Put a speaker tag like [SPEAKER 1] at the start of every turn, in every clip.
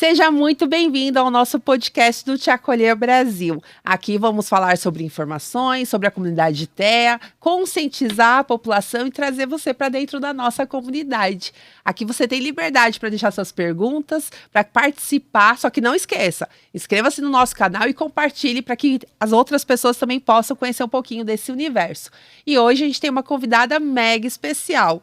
[SPEAKER 1] Seja muito bem-vindo ao nosso podcast do Te Acolher Brasil. Aqui vamos falar sobre informações, sobre a comunidade de TEA, conscientizar a população e trazer você para dentro da nossa comunidade. Aqui você tem liberdade para deixar suas perguntas, para participar, só que não esqueça, inscreva-se no nosso canal e compartilhe para que as outras pessoas também possam conhecer um pouquinho desse universo. E hoje a gente tem uma convidada mega especial.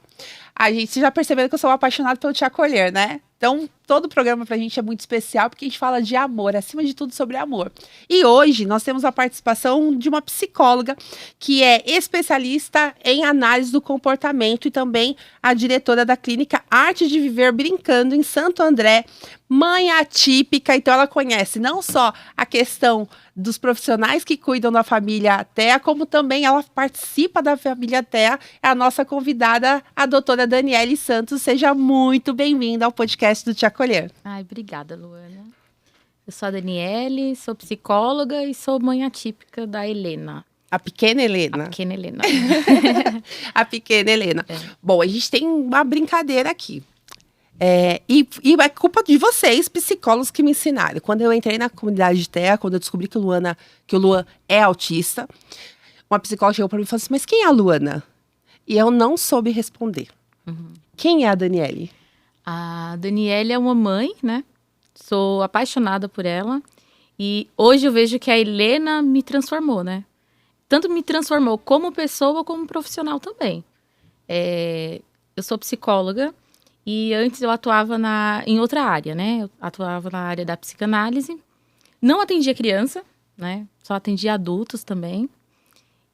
[SPEAKER 1] A gente já percebeu que eu sou apaixonada pelo Te Acolher, né? Então, todo o programa pra gente é muito especial, porque a gente fala de amor, acima de tudo sobre amor. E hoje nós temos a participação de uma psicóloga que é especialista em análise do comportamento e também a diretora da clínica Arte de Viver Brincando em Santo André, mãe atípica. Então ela conhece não só a questão dos profissionais que cuidam da família TEA, como também ela participa da família TEA, é a nossa convidada, a doutora Daniele Santos. Seja muito bem-vinda ao podcast do Te Acolher.
[SPEAKER 2] Ai, obrigada, Luana. Eu sou a Daniele, sou psicóloga e sou mãe atípica da Helena.
[SPEAKER 1] A pequena Helena.
[SPEAKER 2] A pequena Helena.
[SPEAKER 1] A pequena Helena. É. Bom, a gente tem uma brincadeira aqui. E é culpa de vocês, psicólogos, que me ensinaram. Quando eu entrei na comunidade de TEA, quando eu descobri que o Luan é autista, uma psicóloga chegou para mim e falou assim, mas quem é a Luana? E eu não soube responder. Uhum. Quem é a Daniele?
[SPEAKER 2] A Daniele é uma mãe, né? Sou apaixonada por ela. E hoje eu vejo que a Helena me transformou, né? Tanto me transformou como pessoa, como profissional também. Eu sou psicóloga. E antes eu atuava em outra área, né? Eu atuava na área da psicanálise. Não atendia criança, né? Só atendia adultos também.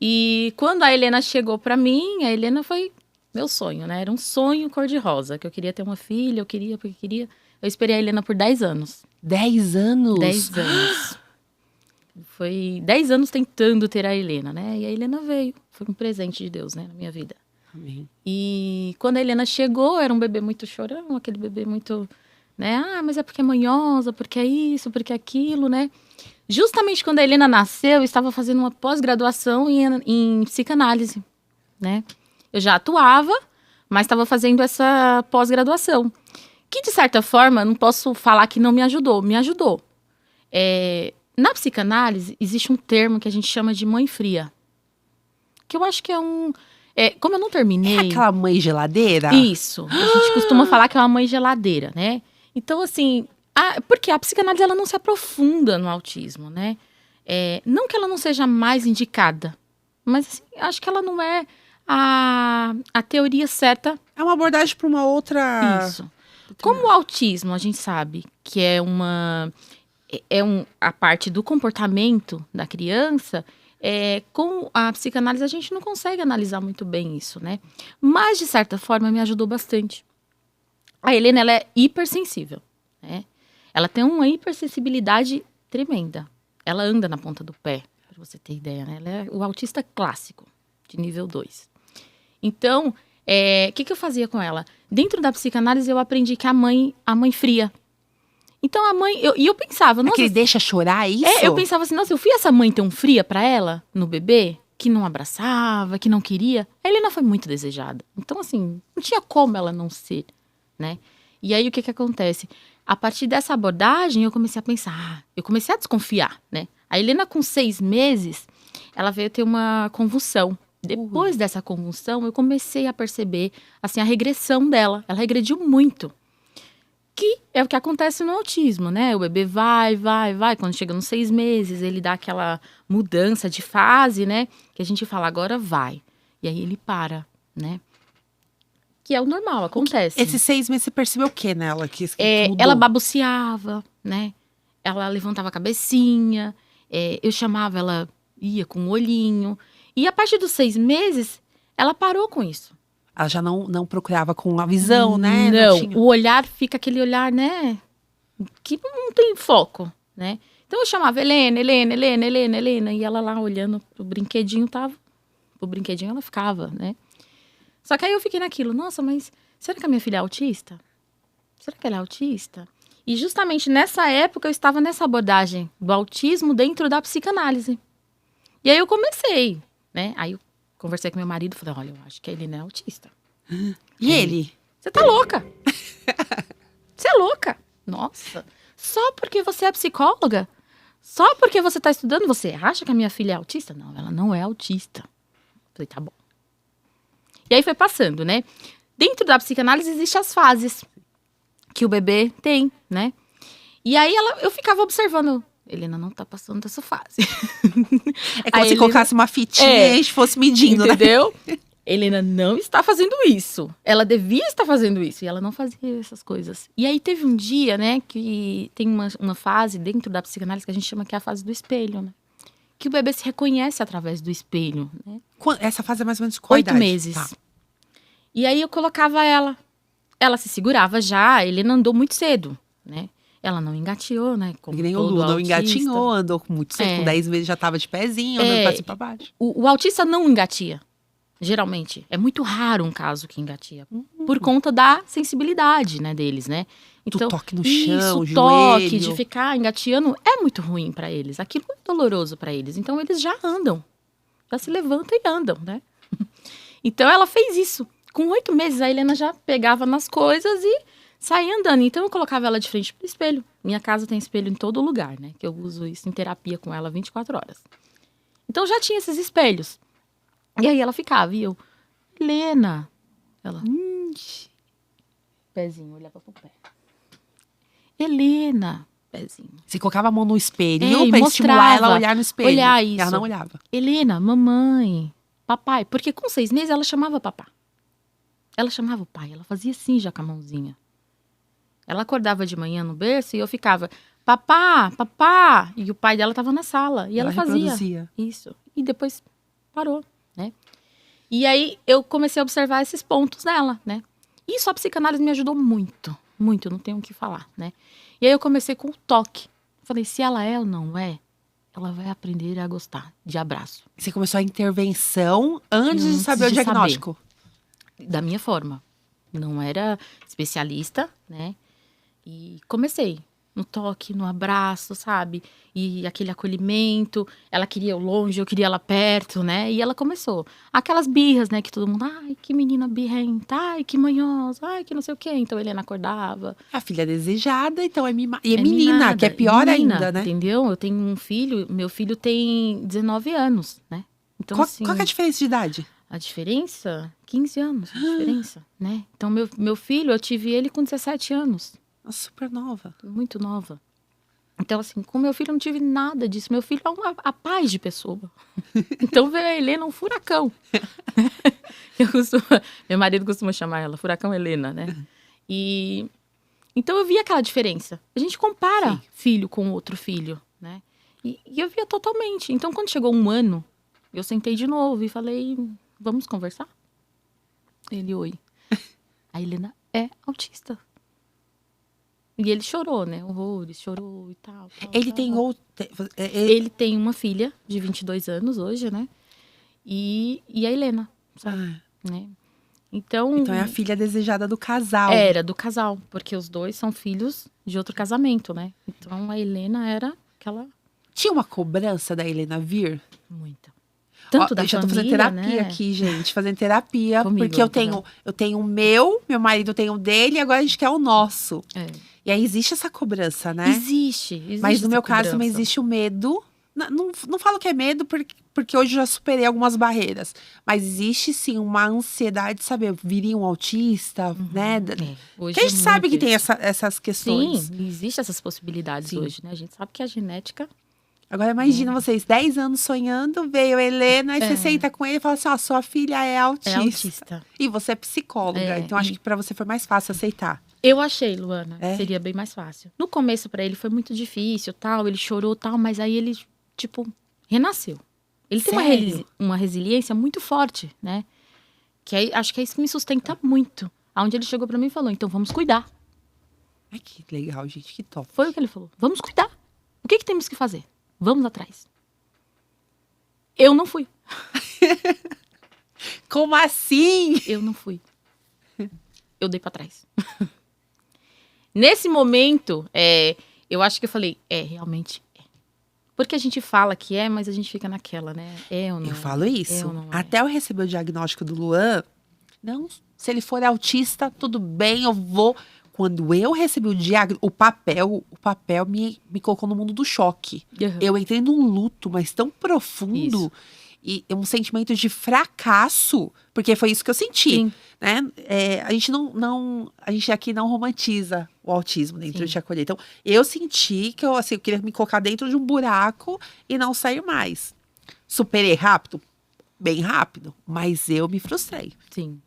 [SPEAKER 2] E quando a Helena chegou para mim, a Helena foi meu sonho, né? Era um sonho cor-de-rosa, que eu queria ter uma filha, eu queria. Eu esperei a Helena por 10 anos.
[SPEAKER 1] 10 anos?
[SPEAKER 2] 10 anos. Foi 10 anos tentando ter a Helena, né? E a Helena veio. Foi um presente de Deus, né? Na minha vida.
[SPEAKER 1] Amém.
[SPEAKER 2] E quando a Helena chegou, era um bebê muito chorão, aquele bebê muito, né? Ah, mas é porque é manhosa, porque é isso, porque é aquilo, né? Justamente quando a Helena nasceu, eu estava fazendo uma pós-graduação em psicanálise, né? Eu já atuava, mas estava fazendo essa pós-graduação. Que, de certa forma, não posso falar que não me ajudou. Me ajudou. Na psicanálise, existe um termo que a gente chama de mãe fria. Que eu acho que como eu não terminei...
[SPEAKER 1] É aquela mãe geladeira?
[SPEAKER 2] Isso. A gente costuma falar que é uma mãe geladeira, né? Então, assim... porque a psicanálise, ela não se aprofunda no autismo, né? Não que ela não seja mais indicada. Mas, assim, acho que ela não é a teoria certa.
[SPEAKER 1] É uma abordagem para uma outra...
[SPEAKER 2] Isso. Como o autismo, a gente sabe que a parte do comportamento da criança... com a psicanálise a gente não consegue analisar muito bem isso, né? Mas, de certa forma, me ajudou bastante. A Helena, ela é hipersensível, né? Ela tem uma hipersensibilidade tremenda. Ela anda na ponta do pé, para você ter ideia, né? Ela é o autista clássico, de nível 2. Então, o que eu fazia com ela? Dentro da psicanálise, eu aprendi que a mãe fria. Então a mãe, eu pensava, nossa...
[SPEAKER 1] que ele deixa chorar, é isso?
[SPEAKER 2] Eu pensava assim, nossa, eu fui essa mãe tão fria pra ela, no bebê, que não abraçava, que não queria. A Helena foi muito desejada. Então, assim, não tinha como ela não ser, né? E aí, o que acontece? A partir dessa abordagem, eu comecei a pensar, eu comecei a desconfiar, né? A Helena, com 6 meses, ela veio ter uma convulsão. Depois dessa convulsão, eu comecei a perceber, assim, a regressão dela. Ela regrediu muito. Que é o que acontece no autismo, né? O bebê vai. Quando chega nos 6 meses, ele dá aquela mudança de fase, né? Que a gente fala, agora vai. E aí ele para, né? Que é o normal, acontece.
[SPEAKER 1] Esses 6 meses, você percebeu o que nela? Que
[SPEAKER 2] ela babuceava, né? Ela levantava a cabecinha. Eu chamava, ela ia com o olhinho. E a partir dos 6 meses, ela parou com isso.
[SPEAKER 1] Ela já não procurava com a visão, né?
[SPEAKER 2] Não, o olhar fica aquele olhar, né? Que não tem foco, né? Então eu chamava Helena. E ela lá olhando pro brinquedinho, o brinquedinho ela ficava, né? Só que aí eu fiquei naquilo, nossa, mas será que a minha filha é autista? Será que ela é autista? E justamente nessa época eu estava nessa abordagem do autismo dentro da psicanálise. E aí eu comecei, né? Aí eu conversei com meu marido e falei, olha, eu acho que ele não é autista.
[SPEAKER 1] E ele?
[SPEAKER 2] Você tá louca? Você é louca? Nossa. Só porque você é psicóloga? Só porque você tá estudando, você acha que a minha filha é autista? Não, ela não é autista. Falei, tá bom. E aí foi passando, né? Dentro da psicanálise existem as fases que o bebê tem, né? E aí eu ficava observando. Helena não tá passando dessa fase.
[SPEAKER 1] É como se colocasse uma fitinha e a gente fosse medindo,
[SPEAKER 2] entendeu? Né? Helena não está fazendo isso. Ela devia estar fazendo isso. E ela não fazia essas coisas. E aí teve um dia, né, que tem uma fase dentro da psicanálise que a gente chama que é a fase do espelho, né? Que o bebê se reconhece através do espelho, né?
[SPEAKER 1] Essa fase é mais ou menos qual
[SPEAKER 2] 8
[SPEAKER 1] idade?
[SPEAKER 2] meses.
[SPEAKER 1] Tá.
[SPEAKER 2] E aí eu colocava ela. Ela se segurava já. A Helena andou muito cedo, né? Ela não engateou, né? Como
[SPEAKER 1] Nem o
[SPEAKER 2] todo
[SPEAKER 1] Lu não
[SPEAKER 2] autista.
[SPEAKER 1] engatinhou, andou muito cedo, com 10 meses já tava de pezinho, andando pra cima e pra baixo.
[SPEAKER 2] O autista não engatia, geralmente. É muito raro um caso que engatia. Por conta da sensibilidade, né, deles, né?
[SPEAKER 1] Então, do toque no chão,
[SPEAKER 2] isso, toque,
[SPEAKER 1] joelho.
[SPEAKER 2] de ficar engateando, é muito ruim pra eles. Aquilo é doloroso pra eles. Então, eles já andam. Já se levantam e andam, né? Então, ela fez isso. Com 8 meses, a Helena já pegava nas coisas e saía andando. Então, eu colocava ela de frente pro espelho. Minha casa tem espelho em todo lugar, né? Que eu uso isso em terapia com ela 24 horas. Então, já tinha esses espelhos. E aí, ela ficava. E eu, Helena. Ela, pezinho, olhava pro pé. Helena, pezinho.
[SPEAKER 1] Você colocava a mão no espelho
[SPEAKER 2] pra
[SPEAKER 1] estimular ela a olhar no espelho.
[SPEAKER 2] Olhar isso.
[SPEAKER 1] E ela não olhava.
[SPEAKER 2] Helena, mamãe, papai. Porque com 6 meses, ela chamava papá. Ela chamava o pai. Ela fazia assim já com a mãozinha. Ela acordava de manhã no berço e eu ficava, papá, papá. E o pai dela estava na sala. E ela fazia
[SPEAKER 1] reproduzia.
[SPEAKER 2] isso. E depois parou, né? E aí eu comecei a observar esses pontos dela, né? Isso a psicanálise me ajudou muito. Muito, não tenho o que falar, né? E aí eu comecei com o toque. Falei, se ela é ou não é, ela vai aprender a gostar de abraço.
[SPEAKER 1] Você começou a intervenção antes de saber o diagnóstico?
[SPEAKER 2] Da minha forma. Não era especialista, né? E comecei no toque, no abraço, sabe? E aquele acolhimento. Ela queria eu longe, eu queria ela perto, né? E ela começou. Aquelas birras, né? Que todo mundo, ai, que menina birrenta, ai, que manhosa, ai, que não sei o quê. Então, a Helena acordava.
[SPEAKER 1] A filha desejada, então é mimada. E é menina, mimada, que é pior ainda, né?
[SPEAKER 2] Entendeu? Eu tenho um filho, meu filho tem 19 anos, né? Então,
[SPEAKER 1] qual
[SPEAKER 2] assim,
[SPEAKER 1] que é a diferença de idade?
[SPEAKER 2] A diferença? 15 anos, a diferença, né? Então, meu filho, eu tive ele com 17 anos.
[SPEAKER 1] Nossa, super nova.
[SPEAKER 2] Muito nova. Então, assim, com meu filho eu não tive nada disso. Meu filho é a paz de pessoa. Então, veio a Helena um furacão. Meu marido costuma chamar ela Furacão Helena, né? E então, eu via aquela diferença. A gente compara filho com outro filho, né? E eu via totalmente. Então, quando chegou 1 ano, eu sentei de novo e falei, vamos conversar? Ele, oi. A Helena é autista. E ele chorou, né? Horrores, chorou e tal.
[SPEAKER 1] Ele tem outro...
[SPEAKER 2] Ele tem uma filha de 22 anos hoje, né? E a Helena, sabe? Né? Então
[SPEAKER 1] é a filha desejada do casal.
[SPEAKER 2] Era do casal, porque os dois são filhos de outro casamento, né? Então a Helena era aquela...
[SPEAKER 1] Tinha uma cobrança da Helena vir?
[SPEAKER 2] Muita. Tanto da
[SPEAKER 1] eu já tô
[SPEAKER 2] família,
[SPEAKER 1] fazendo terapia
[SPEAKER 2] né?
[SPEAKER 1] aqui, gente. Fazendo terapia.
[SPEAKER 2] Comigo,
[SPEAKER 1] porque eu tenho o meu marido tem o dele, e agora a gente quer o nosso. E aí existe essa cobrança, né?
[SPEAKER 2] Existe
[SPEAKER 1] Mas no meu
[SPEAKER 2] cobrança.
[SPEAKER 1] caso também existe o medo. Não falo que é medo, porque hoje eu já superei algumas barreiras. Mas existe sim uma ansiedade de saber, viria um autista, né?
[SPEAKER 2] Hoje
[SPEAKER 1] Que a gente sabe que tem
[SPEAKER 2] isso.
[SPEAKER 1] essas questões.
[SPEAKER 2] Sim, existe essas possibilidades hoje, né? A gente sabe que a genética...
[SPEAKER 1] Agora imagina vocês, 10 anos sonhando, veio a Helena, aí você senta com ele e fala assim, ó, sua filha é autista.
[SPEAKER 2] É autista.
[SPEAKER 1] E você é psicóloga, então acho que pra você foi mais fácil aceitar.
[SPEAKER 2] Eu achei, Luana, seria bem mais fácil. No começo pra ele foi muito difícil, tal, ele chorou, tal, mas aí ele, tipo, renasceu. Ele tem uma resiliência muito forte, né? Acho que é isso que me sustenta muito. Aonde ele chegou pra mim e falou, então vamos cuidar.
[SPEAKER 1] Ai, que legal, gente, que top.
[SPEAKER 2] Foi o que ele falou, vamos cuidar. O que temos que fazer? Vamos atrás. Eu não fui.
[SPEAKER 1] Como assim?
[SPEAKER 2] Eu não fui. Eu dei pra trás. Nesse momento, eu acho que eu falei, realmente é. Porque a gente fala que é, mas a gente fica naquela, né? É ou não é?
[SPEAKER 1] Eu falo isso.
[SPEAKER 2] É ou não é?
[SPEAKER 1] Até eu receber o diagnóstico do Luan, não, se ele for autista, tudo bem, eu vou Quando eu recebi o diagnóstico, o papel me colocou no mundo do choque.
[SPEAKER 2] Uhum.
[SPEAKER 1] Eu entrei num luto, mas tão profundo.
[SPEAKER 2] Isso.
[SPEAKER 1] E um sentimento de fracasso, porque foi isso que eu senti,
[SPEAKER 2] Sim.
[SPEAKER 1] né? A gente a gente aqui não romantiza o autismo dentro
[SPEAKER 2] Sim.
[SPEAKER 1] de Te Acolher. Então, eu senti que eu queria me colocar dentro de um buraco e não sair mais. Superei rápido? Bem rápido, mas eu me frustrei.
[SPEAKER 2] Sim.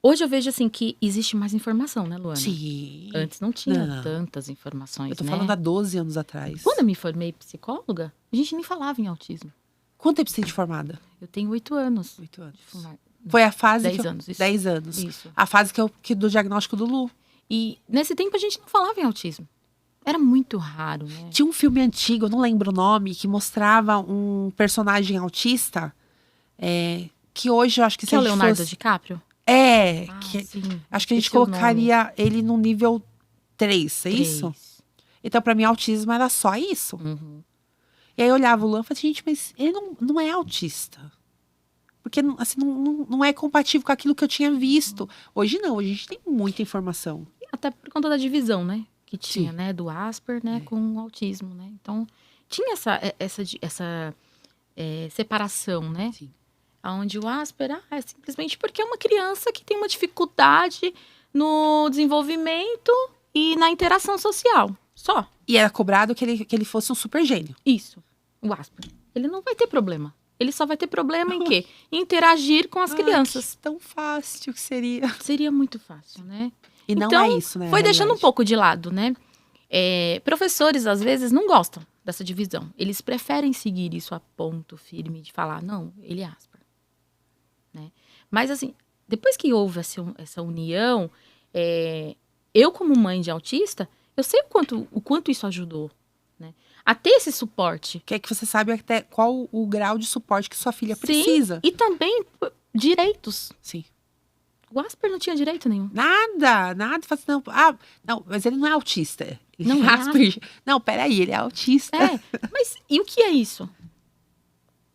[SPEAKER 2] Hoje eu vejo, assim, que existe mais informação, né, Luana?
[SPEAKER 1] Sim.
[SPEAKER 2] Antes não tinha
[SPEAKER 1] Não.
[SPEAKER 2] tantas informações,
[SPEAKER 1] Eu tô
[SPEAKER 2] né?
[SPEAKER 1] falando há 12 anos atrás.
[SPEAKER 2] Quando eu me formei psicóloga, a gente nem falava em autismo.
[SPEAKER 1] Quanto tempo você tem de formada?
[SPEAKER 2] Eu tenho 8 anos
[SPEAKER 1] 8 anos.
[SPEAKER 2] de formar.
[SPEAKER 1] Foi a fase
[SPEAKER 2] 10
[SPEAKER 1] que
[SPEAKER 2] anos, isso.
[SPEAKER 1] 10 anos.
[SPEAKER 2] Isso.
[SPEAKER 1] A fase que do diagnóstico do Lu.
[SPEAKER 2] E nesse tempo a gente não falava em autismo. Era muito raro, né?
[SPEAKER 1] Tinha um filme antigo, eu não lembro o nome, que mostrava um personagem autista, que hoje eu acho que
[SPEAKER 2] Que é o
[SPEAKER 1] se a gente
[SPEAKER 2] Leonardo
[SPEAKER 1] fosse...
[SPEAKER 2] DiCaprio?
[SPEAKER 1] Sim. Acho que a gente
[SPEAKER 2] Esqueci o nome.
[SPEAKER 1] colocaria ele no nível 3, é
[SPEAKER 2] 3.
[SPEAKER 1] isso? Então, pra mim, autismo era só isso.
[SPEAKER 2] Uhum.
[SPEAKER 1] E aí eu olhava o Luan e falava assim, gente, mas ele não é autista. Porque assim, não é compatível com aquilo que eu tinha visto. Hoje não, hoje a gente tem muita informação.
[SPEAKER 2] Até por conta da divisão, né? Que tinha,
[SPEAKER 1] Sim.
[SPEAKER 2] né? Do Asper, né? Com o autismo, né? Então, tinha essa separação, né?
[SPEAKER 1] Sim.
[SPEAKER 2] Onde o Asper é simplesmente porque é uma criança que tem uma dificuldade no desenvolvimento e na interação social. Só.
[SPEAKER 1] E era cobrado que ele fosse um super gênio.
[SPEAKER 2] Isso. O Asper. Ele não vai ter problema. Ele só vai ter problema em quê? Em interagir com as crianças.
[SPEAKER 1] Que tão fácil que seria.
[SPEAKER 2] Seria muito fácil, né?
[SPEAKER 1] E não
[SPEAKER 2] Então,
[SPEAKER 1] é isso, né?
[SPEAKER 2] foi
[SPEAKER 1] a
[SPEAKER 2] deixando um
[SPEAKER 1] realidade.
[SPEAKER 2] pouco de lado, né? Professores, às vezes, não gostam dessa divisão. Eles preferem seguir isso a ponto firme de falar, não, ele é Asper. Né? Mas, assim, depois que houve essa união, eu, como mãe de autista, eu sei o quanto isso ajudou, né? A ter esse suporte.
[SPEAKER 1] Que é que você sabe até qual o grau de suporte que sua filha
[SPEAKER 2] Sim,
[SPEAKER 1] precisa.
[SPEAKER 2] e também direitos.
[SPEAKER 1] Sim.
[SPEAKER 2] O Asper não tinha direito nenhum.
[SPEAKER 1] Nada. Fala assim, não, mas ele não é autista. Ele
[SPEAKER 2] Não
[SPEAKER 1] é
[SPEAKER 2] é
[SPEAKER 1] Asperger. Não, peraí, ele é autista.
[SPEAKER 2] Mas e o que é isso?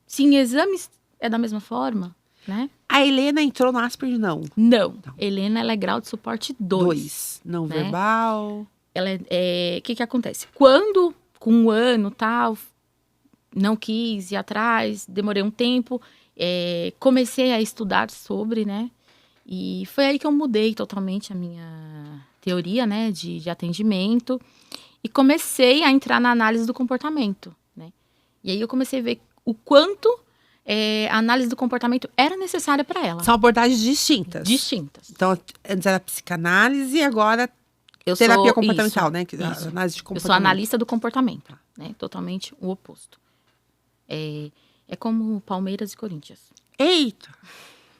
[SPEAKER 2] Se em exames é da mesma forma, né?
[SPEAKER 1] A Helena entrou no Asperger, não.
[SPEAKER 2] Não. Helena, ela é grau de suporte 2.
[SPEAKER 1] Não
[SPEAKER 2] né?
[SPEAKER 1] verbal.
[SPEAKER 2] Ela o que acontece? Quando, com 1 ano, tal, não quis ir atrás, demorei um tempo, comecei a estudar sobre, né? E foi aí que eu mudei totalmente a minha teoria, né, de atendimento. E comecei a entrar na análise do comportamento, né? E aí eu comecei a ver o quanto a análise do comportamento era necessária para ela.
[SPEAKER 1] São abordagens distintas.
[SPEAKER 2] Distintas.
[SPEAKER 1] Então, antes era psicanálise e agora
[SPEAKER 2] Eu
[SPEAKER 1] terapia
[SPEAKER 2] sou,
[SPEAKER 1] comportamental,
[SPEAKER 2] isso,
[SPEAKER 1] né?
[SPEAKER 2] isso.
[SPEAKER 1] Análise de
[SPEAKER 2] Eu
[SPEAKER 1] comportamento.
[SPEAKER 2] sou analista do comportamento, né? Totalmente o oposto. É como Palmeiras e Corinthians.
[SPEAKER 1] Eita!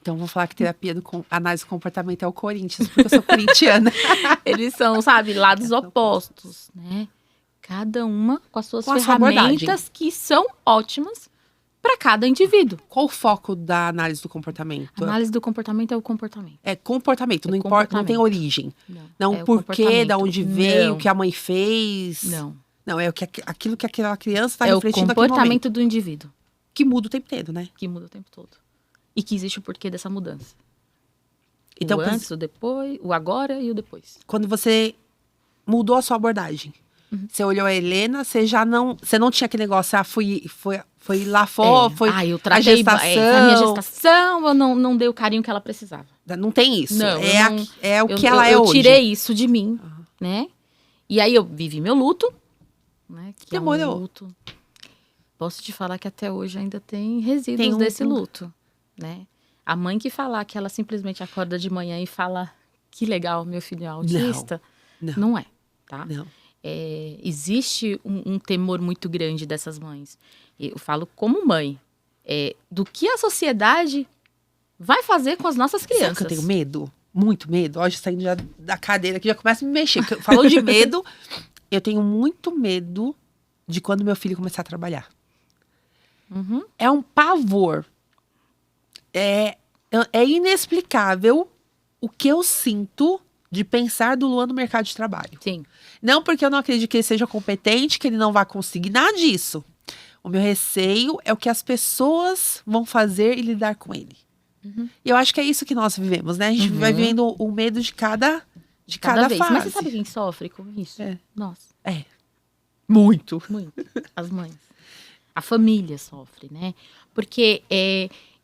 [SPEAKER 1] Então, vou falar que análise do comportamento é o Corinthians, porque eu sou corintiana.
[SPEAKER 2] Eles são, sabe, lados opostos, né? Cada uma com as suas
[SPEAKER 1] Com a sua
[SPEAKER 2] ferramentas que são ótimas para cada indivíduo.
[SPEAKER 1] Qual o foco da análise do comportamento?
[SPEAKER 2] A análise do comportamento é o comportamento.
[SPEAKER 1] É comportamento,
[SPEAKER 2] É
[SPEAKER 1] não importa, não tem
[SPEAKER 2] comportamento.
[SPEAKER 1] origem.
[SPEAKER 2] Não
[SPEAKER 1] Não
[SPEAKER 2] é o
[SPEAKER 1] porquê,
[SPEAKER 2] comportamento.
[SPEAKER 1] da onde veio,
[SPEAKER 2] Não.
[SPEAKER 1] o que a mãe fez.
[SPEAKER 2] Não.
[SPEAKER 1] Não, é aquilo que aquela criança está
[SPEAKER 2] É o
[SPEAKER 1] refletindo naquele momento.
[SPEAKER 2] comportamento do indivíduo
[SPEAKER 1] Que muda o tempo inteiro, né?
[SPEAKER 2] que muda o tempo todo. E que existe o porquê dessa mudança.
[SPEAKER 1] Então,
[SPEAKER 2] O antes, o depois, o agora e o depois.
[SPEAKER 1] quando você mudou a sua abordagem, você olhou a Helena, você não tinha aquele negócio, foi lá fora, foi
[SPEAKER 2] eu
[SPEAKER 1] a
[SPEAKER 2] tratei
[SPEAKER 1] gestação.
[SPEAKER 2] a minha gestação, eu não dei o carinho que ela precisava.
[SPEAKER 1] Não tem isso.
[SPEAKER 2] Não,
[SPEAKER 1] é o que ela é
[SPEAKER 2] eu
[SPEAKER 1] hoje.
[SPEAKER 2] tirei isso de mim, né? E aí eu vivi meu luto, né? Que
[SPEAKER 1] Demorou.
[SPEAKER 2] é um luto. Posso te falar que até hoje ainda tem resíduos
[SPEAKER 1] Tem
[SPEAKER 2] desse luto, né? A mãe que falar que ela simplesmente acorda de manhã e fala que legal, meu filho é autista, não é, tá?
[SPEAKER 1] Não.
[SPEAKER 2] Existe um temor muito grande dessas mães. Eu falo como mãe, do que a sociedade vai fazer com as nossas crianças.
[SPEAKER 1] Sabe que eu tenho medo? Muito medo. Hoje, saindo já da cadeira que já começa a me mexer. Falou de medo, eu tenho muito medo de quando meu filho começar a trabalhar.
[SPEAKER 2] Uhum.
[SPEAKER 1] É um pavor. É inexplicável o que eu sinto de pensar do Luan no mercado de trabalho.
[SPEAKER 2] Sim.
[SPEAKER 1] Não porque eu não acredito que ele seja competente, que ele não vai conseguir, nada disso. O meu receio é o que as pessoas vão fazer e lidar com ele.
[SPEAKER 2] Uhum.
[SPEAKER 1] E eu acho que é isso que nós vivemos, né? A gente vai vivendo o medo de cada De
[SPEAKER 2] cada
[SPEAKER 1] cada
[SPEAKER 2] vez.
[SPEAKER 1] fase.
[SPEAKER 2] Mas você sabe quem sofre com isso?
[SPEAKER 1] É.
[SPEAKER 2] Nossa,
[SPEAKER 1] Muito.
[SPEAKER 2] muito. As mães. A família sofre, né? Porque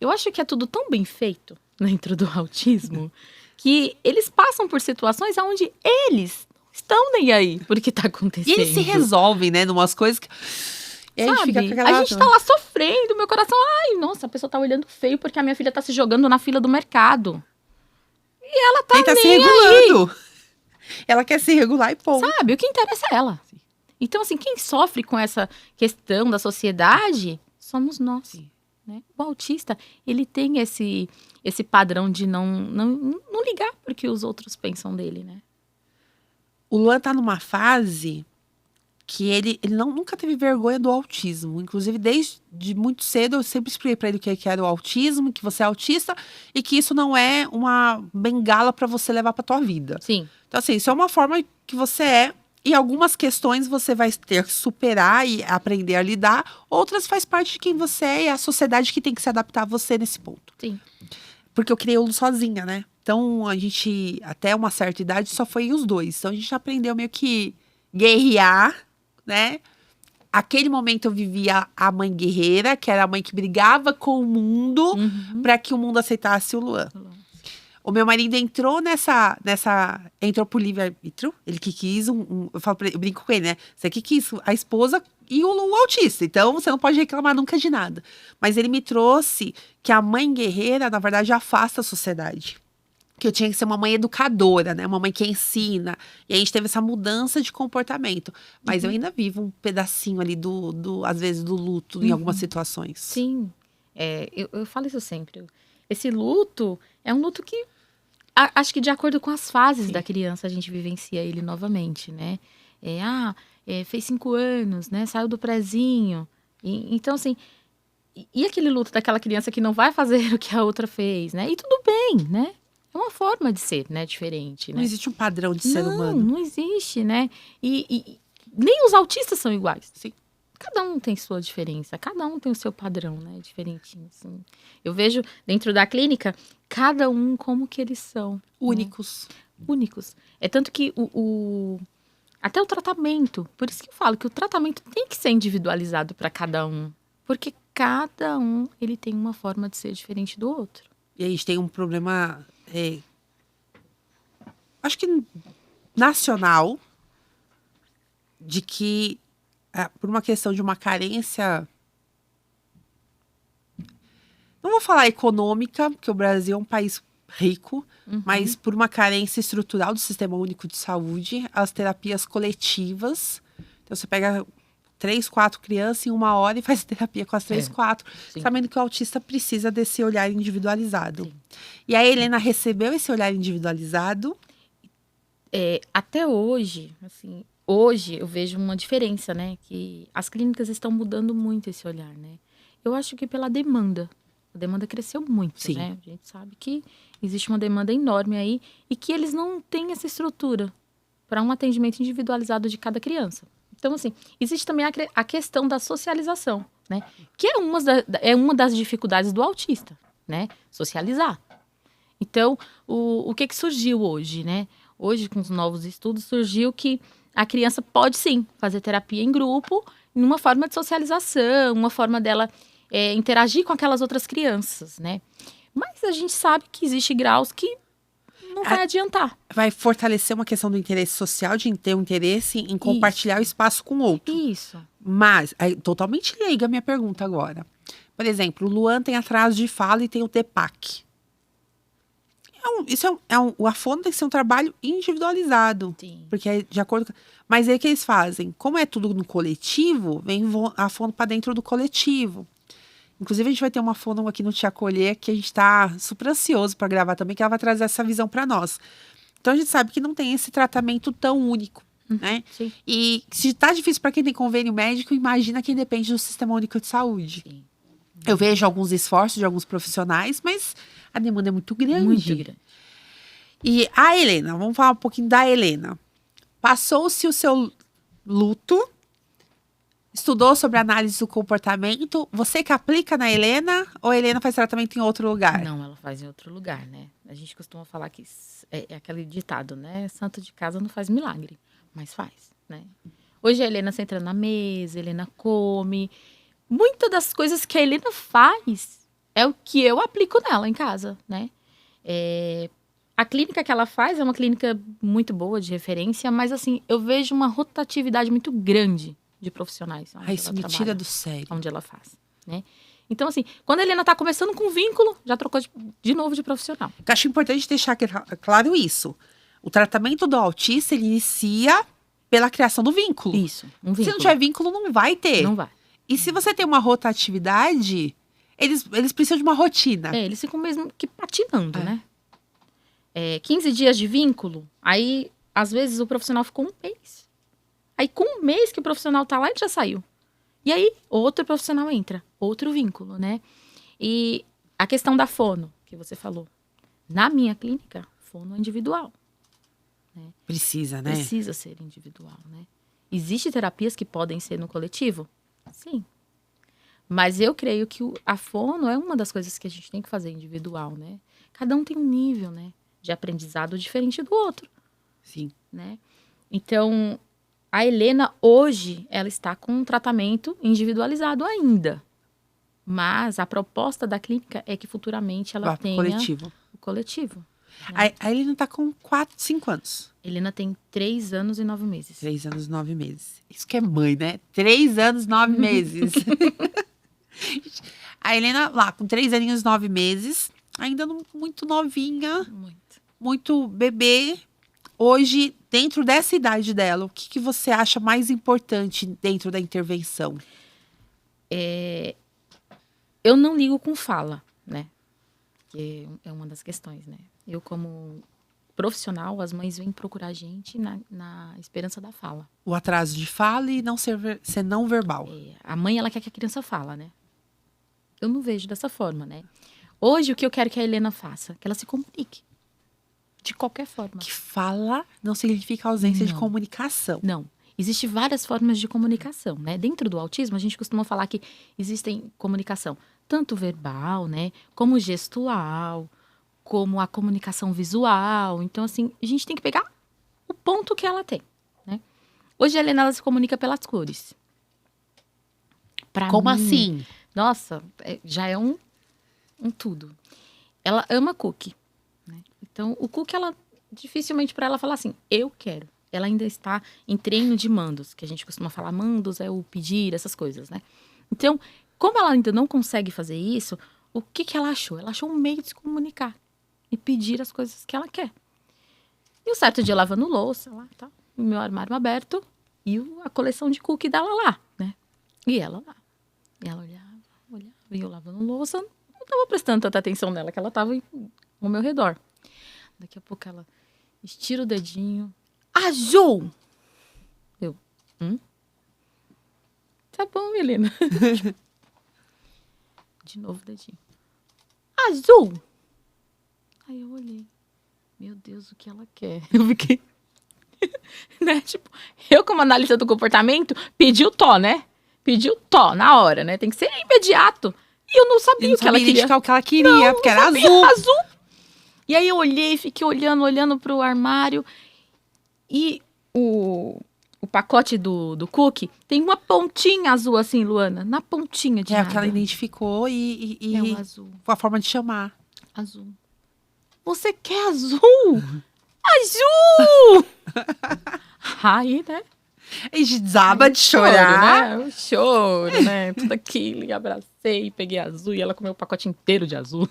[SPEAKER 2] eu acho que é tudo tão bem feito dentro do autismo que eles passam por situações onde eles não estão nem aí por que tá
[SPEAKER 1] E
[SPEAKER 2] acontecendo.
[SPEAKER 1] eles se resolvem, né? Numas coisas que. E a gente fica com
[SPEAKER 2] Sabe?
[SPEAKER 1] aquela.
[SPEAKER 2] A gente tá lá sofrendo, meu coração. Ai, nossa, a pessoa tá olhando feio porque a minha filha tá se jogando na fila do mercado. E ela tá
[SPEAKER 1] Quem tá se
[SPEAKER 2] nem
[SPEAKER 1] regulando. Ela quer se regular e ponto.
[SPEAKER 2] sabe? O que interessa é ela. Então, assim, quem sofre com essa questão da sociedade somos nós.
[SPEAKER 1] Sim.
[SPEAKER 2] Né? O autista, ele tem esse padrão de não ligar porque os outros pensam dele, né?
[SPEAKER 1] O Luan tá numa fase que ele nunca teve vergonha do autismo. Inclusive, desde muito cedo, eu sempre expliquei pra ele o que era o autismo, que você é autista e que isso não é uma bengala pra você levar pra tua vida.
[SPEAKER 2] Sim.
[SPEAKER 1] Então, assim, isso é uma forma que você é. E algumas questões você vai ter que superar e aprender a lidar. Outras faz parte de quem você é e a sociedade que tem que se adaptar a você nesse ponto.
[SPEAKER 2] Sim.
[SPEAKER 1] Porque eu criei o Lu sozinha, né? Então, a gente, até uma certa idade, só foi os dois. Então, a gente aprendeu meio que guerrear, né? Aquele momento eu vivia a mãe guerreira, que era a mãe que brigava com o mundo para que o mundo aceitasse o Luan. O meu marido entrou entrou por livre-arbítrio, ele que quis eu brinco com ele, né? Você que quis a esposa e o autista, então você não pode reclamar nunca de nada. Mas ele me trouxe que a mãe guerreira, na verdade, afasta a sociedade. Que eu tinha que ser uma mãe educadora, né? Uma mãe que ensina. E a gente teve essa mudança de comportamento. Mas eu ainda vivo um pedacinho ali às vezes, do luto em algumas situações.
[SPEAKER 2] Sim. Eu falo isso sempre. Esse luto é um luto que acho que de acordo com as fases da criança a gente vivencia ele novamente, né? Fez 5 anos, né? Saiu do prezinho. Então, assim, e aquele luto daquela criança que não vai fazer o que a outra fez, né? E tudo bem, né? É uma forma de ser, né? Diferente, né?
[SPEAKER 1] Não existe um padrão de ser humano.
[SPEAKER 2] Não existe, né? E nem os autistas são iguais.
[SPEAKER 1] Sim.
[SPEAKER 2] Cada um tem sua diferença, cada um tem o seu padrão, né? Diferentinho, assim. Eu vejo dentro da clínica, cada um como que eles são.
[SPEAKER 1] Únicos.
[SPEAKER 2] Né? Únicos. É tanto que até o tratamento, por isso que eu falo que o tratamento tem que ser individualizado para cada um. Porque cada um, ele tem uma forma de ser diferente do outro.
[SPEAKER 1] E a gente tem um problema, acho que nacional, de que por uma questão de uma carência, não vou falar econômica, porque o Brasil é um país rico, mas por uma carência estrutural do Sistema Único de Saúde, as terapias coletivas, então você pega 3, 4 crianças em 1 hora e faz terapia com as 3, 4, sabendo que o autista precisa desse olhar individualizado. Sim. E a Helena recebeu esse olhar individualizado?
[SPEAKER 2] Até hoje, assim, hoje eu vejo uma diferença, né? Que as clínicas estão mudando muito esse olhar, né? Eu acho que pela demanda. A demanda cresceu muito,
[SPEAKER 1] Sim.
[SPEAKER 2] né? A gente sabe que existe uma demanda enorme aí e que eles não têm essa estrutura para um atendimento individualizado de cada criança. Então, assim, existe também a questão da socialização, né? Que é uma das dificuldades do autista, né? Socializar. Então, o que surgiu hoje, né? Hoje, com os novos estudos, surgiu que a criança pode, sim, fazer terapia em grupo, numa forma de socialização, uma forma dela interagir com aquelas outras crianças, né? Mas a gente sabe que existe graus que não vai adiantar.
[SPEAKER 1] Vai fortalecer uma questão do interesse social, de ter um interesse em compartilhar o espaço com o outro.
[SPEAKER 2] Isso.
[SPEAKER 1] Mas, totalmente leiga a minha pergunta agora. Por exemplo, o Luan tem atraso de fala e tem o TEPAC. A fono tem que ser um trabalho individualizado.
[SPEAKER 2] Sim.
[SPEAKER 1] Porque é de acordo com... Mas aí o que eles fazem? Como é tudo no coletivo, vem a fono para dentro do coletivo. Inclusive, a gente vai ter uma fono aqui no Te Acolher, que a gente está super ansioso para gravar também, que ela vai trazer essa visão para nós. Então, a gente sabe que não tem esse tratamento tão único, né?
[SPEAKER 2] Sim.
[SPEAKER 1] E se está difícil para quem tem convênio médico, imagina quem depende do Sistema Único de Saúde.
[SPEAKER 2] Sim.
[SPEAKER 1] Eu vejo alguns esforços de alguns profissionais, mas a demanda é muito grande.
[SPEAKER 2] Muito grande.
[SPEAKER 1] E a Helena, vamos falar um pouquinho da Helena. Passou-se o seu luto estudou sobre análise do comportamento. Você que aplica na Helena ou a Helena faz tratamento em outro lugar?
[SPEAKER 2] Não, ela faz em outro lugar, né? A gente costuma falar que é aquele ditado, né? Santo de casa não faz milagre, mas faz, né? Hoje a Helena senta na mesa, a Helena come. Muitas das coisas que a Helena faz é o que eu aplico nela em casa, né? A clínica que ela faz é uma clínica muito boa, de referência, mas assim, eu vejo uma rotatividade muito grande de profissionais.
[SPEAKER 1] Isso me tira do sério.
[SPEAKER 2] Onde ela faz, né? Então, assim, quando a Helena tá começando com vínculo, já trocou de novo de profissional.
[SPEAKER 1] Eu acho importante deixar claro isso. O tratamento do autista, ele inicia pela criação do vínculo.
[SPEAKER 2] Isso, um vínculo.
[SPEAKER 1] Se não tiver vínculo, não vai ter.
[SPEAKER 2] Não vai.
[SPEAKER 1] E se você tem uma rotatividade, eles precisam de uma rotina.
[SPEAKER 2] Eles ficam mesmo que patinando, né? 15 dias de vínculo, aí, às vezes, o profissional ficou um mês. Aí, com um mês que o profissional tá lá, ele já saiu. E aí, outro profissional entra, outro vínculo, né? E a questão da fono, que você falou. Na minha clínica, fono é individual. Né?
[SPEAKER 1] Precisa, né?
[SPEAKER 2] Precisa ser individual, né? Existem terapias que podem ser no coletivo? Sim. Mas eu creio que a fono é uma das coisas que a gente tem que fazer individual, né? Cada um tem um nível, né, de aprendizado diferente do outro.
[SPEAKER 1] Sim.
[SPEAKER 2] Né? Então, a Helena, hoje, ela está com um tratamento individualizado ainda. Mas a proposta da clínica é que futuramente ela tenha o coletivo. Né?
[SPEAKER 1] A Helena tá com 5 anos.
[SPEAKER 2] Helena tem 3 anos e 9 meses.
[SPEAKER 1] 3 anos e 9 meses. Isso que é mãe, né? 3 anos e 9 meses. A Helena, lá, com 3 aninhos e 9 meses, ainda muito novinha. Muito bebê. Hoje, dentro dessa idade dela, o que você acha mais importante dentro da intervenção?
[SPEAKER 2] Eu não ligo com fala, né? Que é uma das questões, né? Eu, como profissional, as mães vêm procurar a gente na esperança da fala.
[SPEAKER 1] O atraso de fala e não ser não verbal.
[SPEAKER 2] A mãe, ela quer que a criança fala, né? Eu não vejo dessa forma, né? Hoje, o que eu quero que a Helena faça? Que ela se comunique. De qualquer forma.
[SPEAKER 1] Que fala não significa ausência de comunicação.
[SPEAKER 2] Não. Existem várias formas de comunicação, né? Dentro do autismo, a gente costuma falar que existem comunicação tanto verbal, né? Como gestual, como a comunicação visual. Então, assim, a gente tem que pegar o ponto que ela tem, né? Hoje, a Helena, ela se comunica pelas cores.
[SPEAKER 1] Como
[SPEAKER 2] mim,
[SPEAKER 1] assim?
[SPEAKER 2] Nossa, já é um tudo. Ela ama cookie. Então, o cookie, ela dificilmente para ela falar assim, eu quero. Ela ainda está em treino de mandos, que a gente costuma falar, mandos é o pedir, essas coisas, né? Então, como ela ainda não consegue fazer isso, o que ela achou? Ela achou um meio de se comunicar e pedir as coisas que ela quer. E um certo dia, lavando louça, lá, tá, o meu armário aberto e a coleção de cookie dela lá, né? E ela lá. E ela olhava, e eu lavando louça, não tava prestando tanta atenção nela, que ela tava ao meu redor. Daqui a pouco ela estira o dedinho. Azul! Eu, Tá bom, Helena. De novo o dedinho. Azul! Aí eu olhei. Meu Deus, o que ela quer? Eu fiquei... né? Tipo, eu como analista do comportamento, pedi o tó, né? Pedi o tó na hora, né? Tem que ser imediato. E eu não sabia o que ela queria.
[SPEAKER 1] Identificar o que ela queria, porque era azul.
[SPEAKER 2] E aí eu olhei, fiquei olhando pro armário. E o pacote do cookie tem uma pontinha azul assim, Luana. Na pontinha de nada.
[SPEAKER 1] Que ela identificou e
[SPEAKER 2] é o azul.
[SPEAKER 1] Foi a forma de chamar.
[SPEAKER 2] Azul. Você quer azul? Azul! Aí, né?
[SPEAKER 1] A gente desaba de chorar.
[SPEAKER 2] Né? O choro, né? Tudo aquilo. E abracei, peguei azul. E ela comeu o pacote inteiro de azul.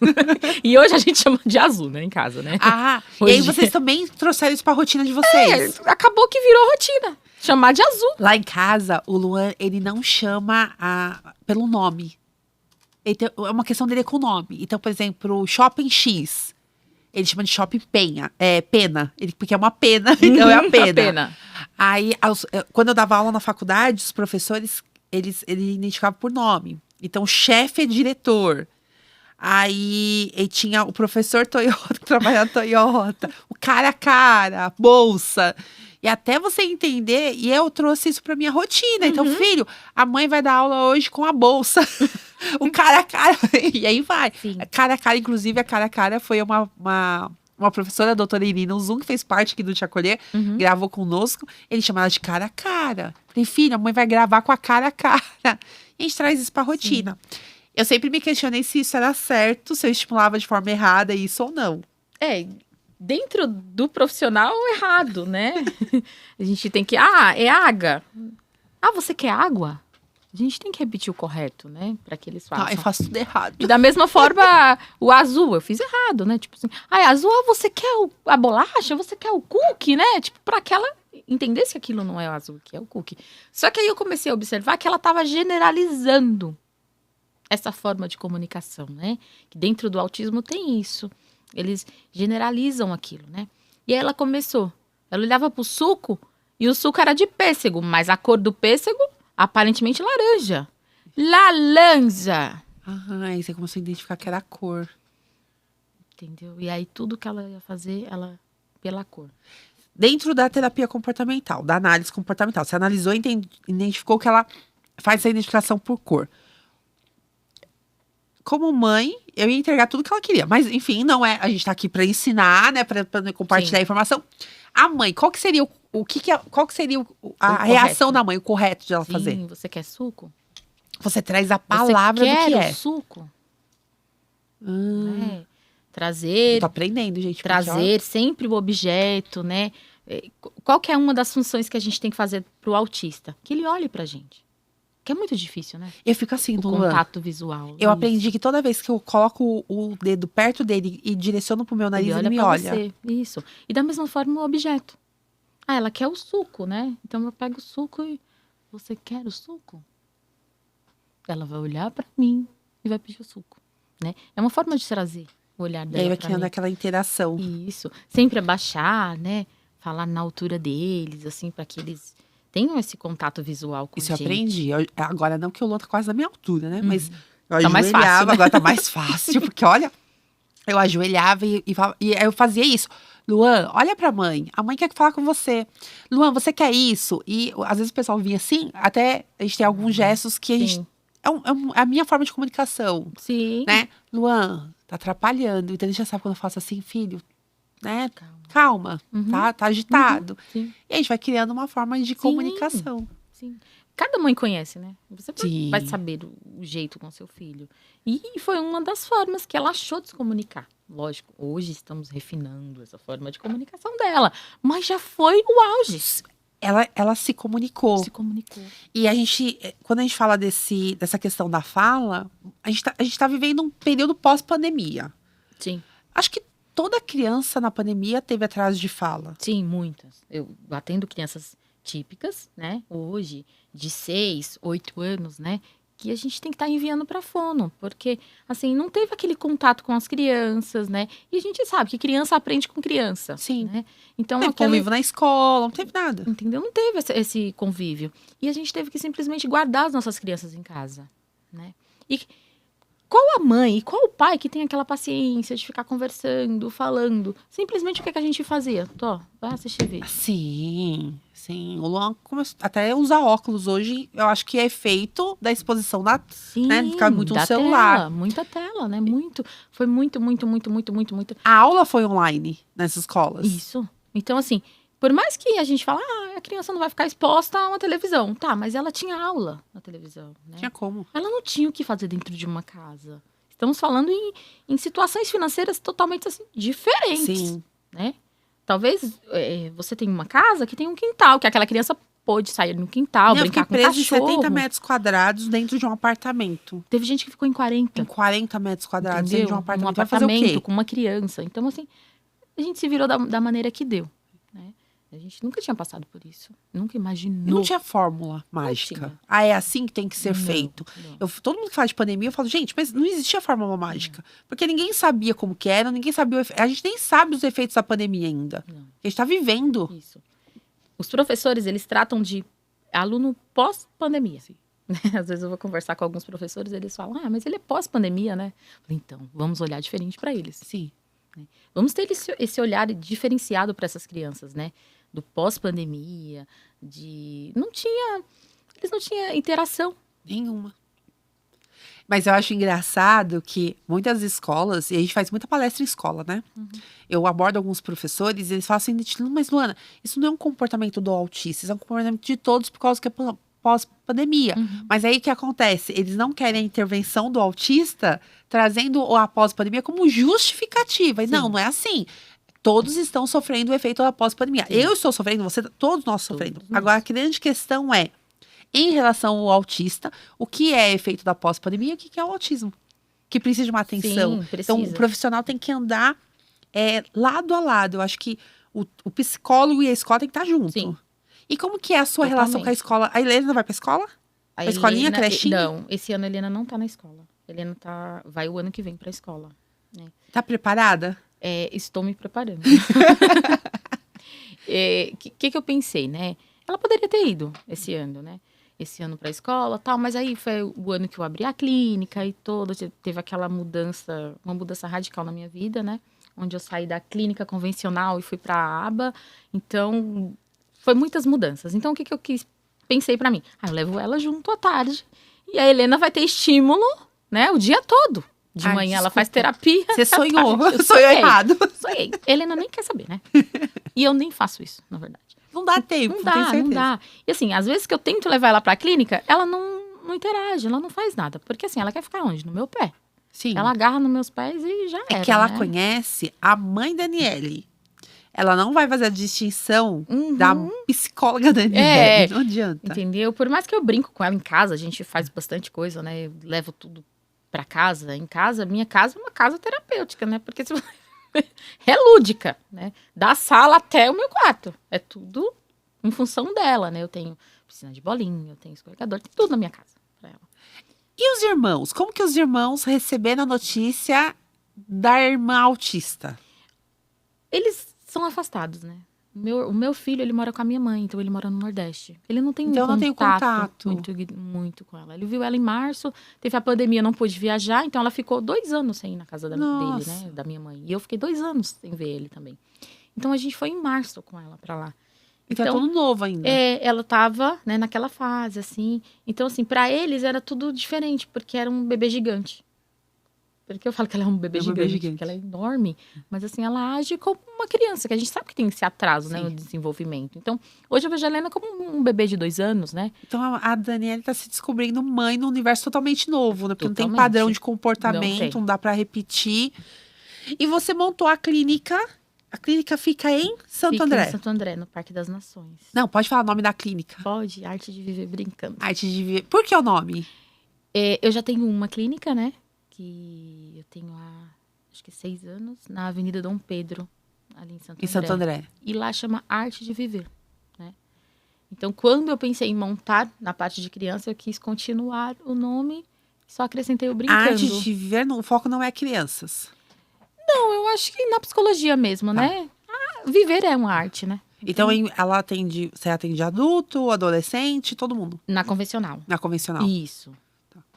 [SPEAKER 2] E hoje a gente chama de azul, né? Em casa, né?
[SPEAKER 1] Hoje... E aí vocês também trouxeram isso pra rotina de vocês.
[SPEAKER 2] Acabou que virou rotina. Chamar de azul.
[SPEAKER 1] Lá em casa, o Luan, ele não chama pelo nome. É uma questão dele com o nome. Então, por exemplo, Shopping X. Ele chama de Shopping Pena. Porque é uma pena, então é a pena.
[SPEAKER 2] A pena.
[SPEAKER 1] Aí, quando eu dava aula na faculdade, os professores, eles identificavam por nome. Então, o chefe é diretor. Aí, ele tinha o professor Toyota, que trabalha na Toyota. O cara a cara, bolsa. E até você entender, e eu trouxe isso pra minha rotina. Então, filho, a mãe vai dar aula hoje com a bolsa. O cara a cara. E aí vai.
[SPEAKER 2] Sim.
[SPEAKER 1] Cara a cara, inclusive, a cara a cara foi uma professora, a doutora Irina Uzum, que fez parte aqui do Te Acolher, gravou conosco. Ele chama ela de cara a cara. Falei, filho, a mãe vai gravar com a cara a cara. E a gente traz isso pra rotina. Eu sempre me questionei se isso era certo, se eu estimulava de forma errada isso ou não.
[SPEAKER 2] Dentro do profissional errado, né? A gente tem que... é água. Você quer água? A gente tem que repetir o correto, né? Para que eles façam.
[SPEAKER 1] Eu faço tudo errado.
[SPEAKER 2] E da mesma forma, o azul, eu fiz errado, né? Tipo assim, azul, você quer a bolacha? Você quer o cookie, né? Tipo, para aquela entender se aquilo não é o azul, que é o cookie. Só que aí eu comecei a observar que ela estava generalizando essa forma de comunicação, né? Que dentro do autismo tem isso. Eles generalizam aquilo, né? E aí ela começou. Ela olhava pro suco e o suco era de pêssego, mas a cor do pêssego, aparentemente laranja. Laranja!
[SPEAKER 1] Aí você começou a identificar que era a cor.
[SPEAKER 2] Entendeu? E aí tudo que ela ia fazer, ela pela cor.
[SPEAKER 1] Dentro da terapia comportamental, da análise comportamental, você analisou e identificou que ela faz essa identificação por cor. Como mãe, eu ia entregar tudo que ela queria. Mas, enfim, não é. A gente tá aqui pra ensinar, né? Pra compartilhar a informação. A mãe, qual que seria qual que seria a reação da mãe, o correto de ela fazer?
[SPEAKER 2] Sim, você quer suco?
[SPEAKER 1] Você traz a palavra do que é.
[SPEAKER 2] O suco? Né? Trazer.
[SPEAKER 1] Eu tô aprendendo, gente.
[SPEAKER 2] Trazer sempre o objeto, né? Qual que é uma das funções que a gente tem que fazer pro autista? Que ele olhe pra gente. Que é muito difícil, né?
[SPEAKER 1] Eu fico assim,
[SPEAKER 2] o contato visual.
[SPEAKER 1] Eu aprendi que toda vez que eu coloco o dedo perto dele e direciono pro meu nariz, ele me olha.
[SPEAKER 2] Você. Isso. E da mesma forma o objeto. Ela quer o suco, né? Então eu pego o suco e... Você quer o suco? Ela vai olhar pra mim e vai pedir o suco, né? É uma forma de trazer o olhar dela.
[SPEAKER 1] E aí vai criando aquela interação.
[SPEAKER 2] Isso. Sempre abaixar, né? Falar na altura deles, assim, para que eles tenham esse contato visual com a gente.
[SPEAKER 1] Isso eu aprendi. Agora não, que o Luan tá quase na minha altura, né? Mas eu
[SPEAKER 2] tá mais fácil, né?
[SPEAKER 1] Agora tá mais fácil. Porque, olha, eu ajoelhava e aí eu fazia isso. Luan, olha pra mãe. A mãe quer falar com você. Luan, você quer isso? E às vezes o pessoal vinha assim, até a gente tem alguns gestos que a gente... É a minha forma de comunicação.
[SPEAKER 2] Sim.
[SPEAKER 1] Né? Luan, tá atrapalhando. Então a gente já sabe quando eu faço assim, filho, né? Calma, tá agitado.
[SPEAKER 2] Sim.
[SPEAKER 1] E a gente vai criando uma forma de comunicação.
[SPEAKER 2] Sim. Cada mãe conhece, né? Você vai saber o jeito com seu filho. E foi uma das formas que ela achou de se comunicar. Lógico, hoje estamos refinando essa forma de comunicação dela. Mas já foi o auge.
[SPEAKER 1] Ela se comunicou.
[SPEAKER 2] Se comunicou.
[SPEAKER 1] E a gente, quando a gente fala dessa questão da fala, a gente tá vivendo um período pós-pandemia.
[SPEAKER 2] Sim.
[SPEAKER 1] Acho que toda criança na pandemia teve atraso de fala.
[SPEAKER 2] Sim, muitas. Eu atendo crianças típicas, né? Hoje, de 6, 8 anos, né? Que a gente tem que estar enviando para fono, porque, assim, não teve aquele contato com as crianças, né? E a gente sabe que criança aprende com criança.
[SPEAKER 1] Sim.
[SPEAKER 2] Né? Então,
[SPEAKER 1] não teve convívio na escola, não teve nada.
[SPEAKER 2] Entendeu? Não teve esse convívio. E a gente teve que simplesmente guardar as nossas crianças em casa, né? E qual a mãe e qual o pai que tem aquela paciência de ficar conversando, falando? Simplesmente o que a gente fazia? Vai assistir vídeo.
[SPEAKER 1] Sim. O Luan começou até usar óculos hoje, eu acho que é efeito da exposição né? Ficar muito no celular.
[SPEAKER 2] Muita tela, né? Foi muito.
[SPEAKER 1] A aula foi online nessas escolas.
[SPEAKER 2] Isso. Então, assim, por mais que a gente fala, a criança não vai ficar exposta a uma televisão. Tá, mas ela tinha aula na televisão, né?
[SPEAKER 1] Tinha como.
[SPEAKER 2] Ela não tinha o que fazer dentro de uma casa. Estamos falando em situações financeiras totalmente, assim, diferentes.
[SPEAKER 1] Sim.
[SPEAKER 2] Né? Talvez você tenha uma casa que tem um quintal, que aquela criança pôde sair no quintal, brincar com o cachorro.
[SPEAKER 1] Eu fiquei presa de 70 metros quadrados dentro de um apartamento.
[SPEAKER 2] Teve gente que ficou em 40.
[SPEAKER 1] Em 40 metros quadrados
[SPEAKER 2] dentro
[SPEAKER 1] de um apartamento.
[SPEAKER 2] Um apartamento com uma criança. Então, assim, a gente se virou da maneira que deu. Né? A gente nunca tinha passado por isso. Nunca imaginou.
[SPEAKER 1] Não tinha fórmula mágica. É assim que tem que ser feito.
[SPEAKER 2] Não.
[SPEAKER 1] Todo mundo que fala de pandemia, eu falo, gente, mas não existia fórmula mágica. Porque ninguém sabia como que era, ninguém sabia a gente nem sabe os efeitos da pandemia ainda.
[SPEAKER 2] Não.
[SPEAKER 1] A gente tá vivendo.
[SPEAKER 2] Isso. Os professores, eles tratam de aluno pós-pandemia. Às vezes eu vou conversar com alguns professores, eles falam, mas ele é pós-pandemia, né? Então, vamos olhar diferente para eles.
[SPEAKER 1] Sim.
[SPEAKER 2] Vamos ter esse olhar diferenciado para essas crianças, né? do pós-pandemia, eles não tinham interação.
[SPEAKER 1] Nenhuma. Mas eu acho engraçado que muitas escolas, e a gente faz muita palestra em escola, né? Eu abordo alguns professores e eles falam assim, mas Luana, isso não é um comportamento do autista, isso é um comportamento de todos por causa que é pós-pandemia. Mas aí o que acontece? Eles não querem a intervenção do autista trazendo a pós-pandemia como justificativa. E não é assim. Todos estão sofrendo o efeito da pós-pandemia. Eu estou sofrendo, todos nós sofrendo.
[SPEAKER 2] Todos nós.
[SPEAKER 1] Agora, a grande questão é, em relação ao autista, o que é efeito da pós-pandemia e o que é o autismo? Que precisa de uma atenção.
[SPEAKER 2] Sim, precisa.
[SPEAKER 1] Então, o profissional tem que andar lado a lado. Eu acho que o psicólogo e a escola tem que estar junto.
[SPEAKER 2] Sim.
[SPEAKER 1] E como que é a sua relação com a escola? A Helena vai pra escola?
[SPEAKER 2] A
[SPEAKER 1] escolinha,
[SPEAKER 2] Helena-
[SPEAKER 1] crechinha?
[SPEAKER 2] Não, esse ano a Helena não tá na escola. A Helena vai o ano que vem pra escola.
[SPEAKER 1] Tá preparada?
[SPEAKER 2] Estou me preparando. Que eu pensei, né? Ela poderia ter ido esse ano, né? Esse ano pra escola e tal, mas aí foi o ano que eu abri a clínica e teve aquela mudança, uma mudança radical na minha vida, né? Onde eu saí da clínica convencional e fui pra aba. Então, foi muitas mudanças. Então, o que eu pensei pra mim? Eu levo ela junto à tarde e a Helena vai ter estímulo, né? O dia todo. De manhã ela faz terapia.
[SPEAKER 1] Você sonhou.
[SPEAKER 2] Eu
[SPEAKER 1] Sonhou errado.
[SPEAKER 2] Sonhei. Helena nem quer saber, né? E eu nem faço isso, na verdade.
[SPEAKER 1] Não dá tempo,
[SPEAKER 2] Não
[SPEAKER 1] tenho
[SPEAKER 2] dá,
[SPEAKER 1] certeza.
[SPEAKER 2] não dá. E assim, às vezes que eu tento levar ela pra clínica, ela não interage, ela não faz nada. Porque assim, ela quer ficar onde? No meu pé.
[SPEAKER 1] Sim.
[SPEAKER 2] Ela agarra nos meus pés e já era,
[SPEAKER 1] É que ela
[SPEAKER 2] né?
[SPEAKER 1] conhece a mãe Daniele. Ela não vai fazer a distinção da psicóloga Daniele. Não adianta.
[SPEAKER 2] Entendeu? Por mais que eu brinco com ela em casa, a gente faz bastante coisa, né? Eu levo tudo pra casa. Em casa, minha casa é uma casa terapêutica, né? Porque se é lúdica, né? Da sala até o meu quarto. É tudo em função dela, né? Eu tenho piscina de bolinha, eu tenho escorregador, tem tudo na minha casa pra ela.
[SPEAKER 1] E os irmãos? Como que os irmãos receberam a notícia da irmã autista?
[SPEAKER 2] Eles são afastados, né? O meu filho, ele mora com a minha mãe, então ele mora no Nordeste. Ele não tem
[SPEAKER 1] Então não tem contato.
[SPEAKER 2] muito com ela. Ele viu ela em março, teve a pandemia, não pôde viajar, então ela ficou 2 anos sem ir na casa dele, né? Da minha mãe. E eu fiquei 2 anos sem ver ele também. Então a gente foi em março com ela pra lá.
[SPEAKER 1] Então é tudo novo ainda.
[SPEAKER 2] Ela tava, né, naquela fase, assim. Então, assim, pra eles era tudo diferente, porque era um bebê gigante. Porque eu falo que ela é um bebê gigante, porque ela é enorme. Mas, assim, ela age como uma criança, que a gente sabe que tem esse atraso, né, no desenvolvimento. Então, hoje eu vejo a Helena como um bebê de 2 anos, né?
[SPEAKER 1] Então, a Daniele tá se descobrindo mãe num universo totalmente novo, né? Porque não tem
[SPEAKER 2] Totalmente.
[SPEAKER 1] padrão de comportamento, não dá pra repetir. E você montou a clínica. A clínica fica em Santo André.
[SPEAKER 2] Em Santo André, no Parque das Nações.
[SPEAKER 1] Não, pode falar o nome da clínica.
[SPEAKER 2] Pode, Arte de Viver Brincando.
[SPEAKER 1] Arte de Viver. Por que o nome?
[SPEAKER 2] Eu já tenho uma clínica, né? Que eu tenho há, acho que 6 anos, na Avenida Dom Pedro, ali em Santo André.
[SPEAKER 1] Em Santo André.
[SPEAKER 2] E lá chama Arte de Viver, né? Então, quando eu pensei em montar na parte de criança, eu quis continuar o nome, só acrescentei o brincando.
[SPEAKER 1] Arte de Viver, o foco não é crianças.
[SPEAKER 2] Não, eu acho que na psicologia mesmo, né? Viver é uma arte, né?
[SPEAKER 1] Então, você atende adulto, adolescente, todo mundo?
[SPEAKER 2] Na convencional.
[SPEAKER 1] Na convencional.
[SPEAKER 2] Isso.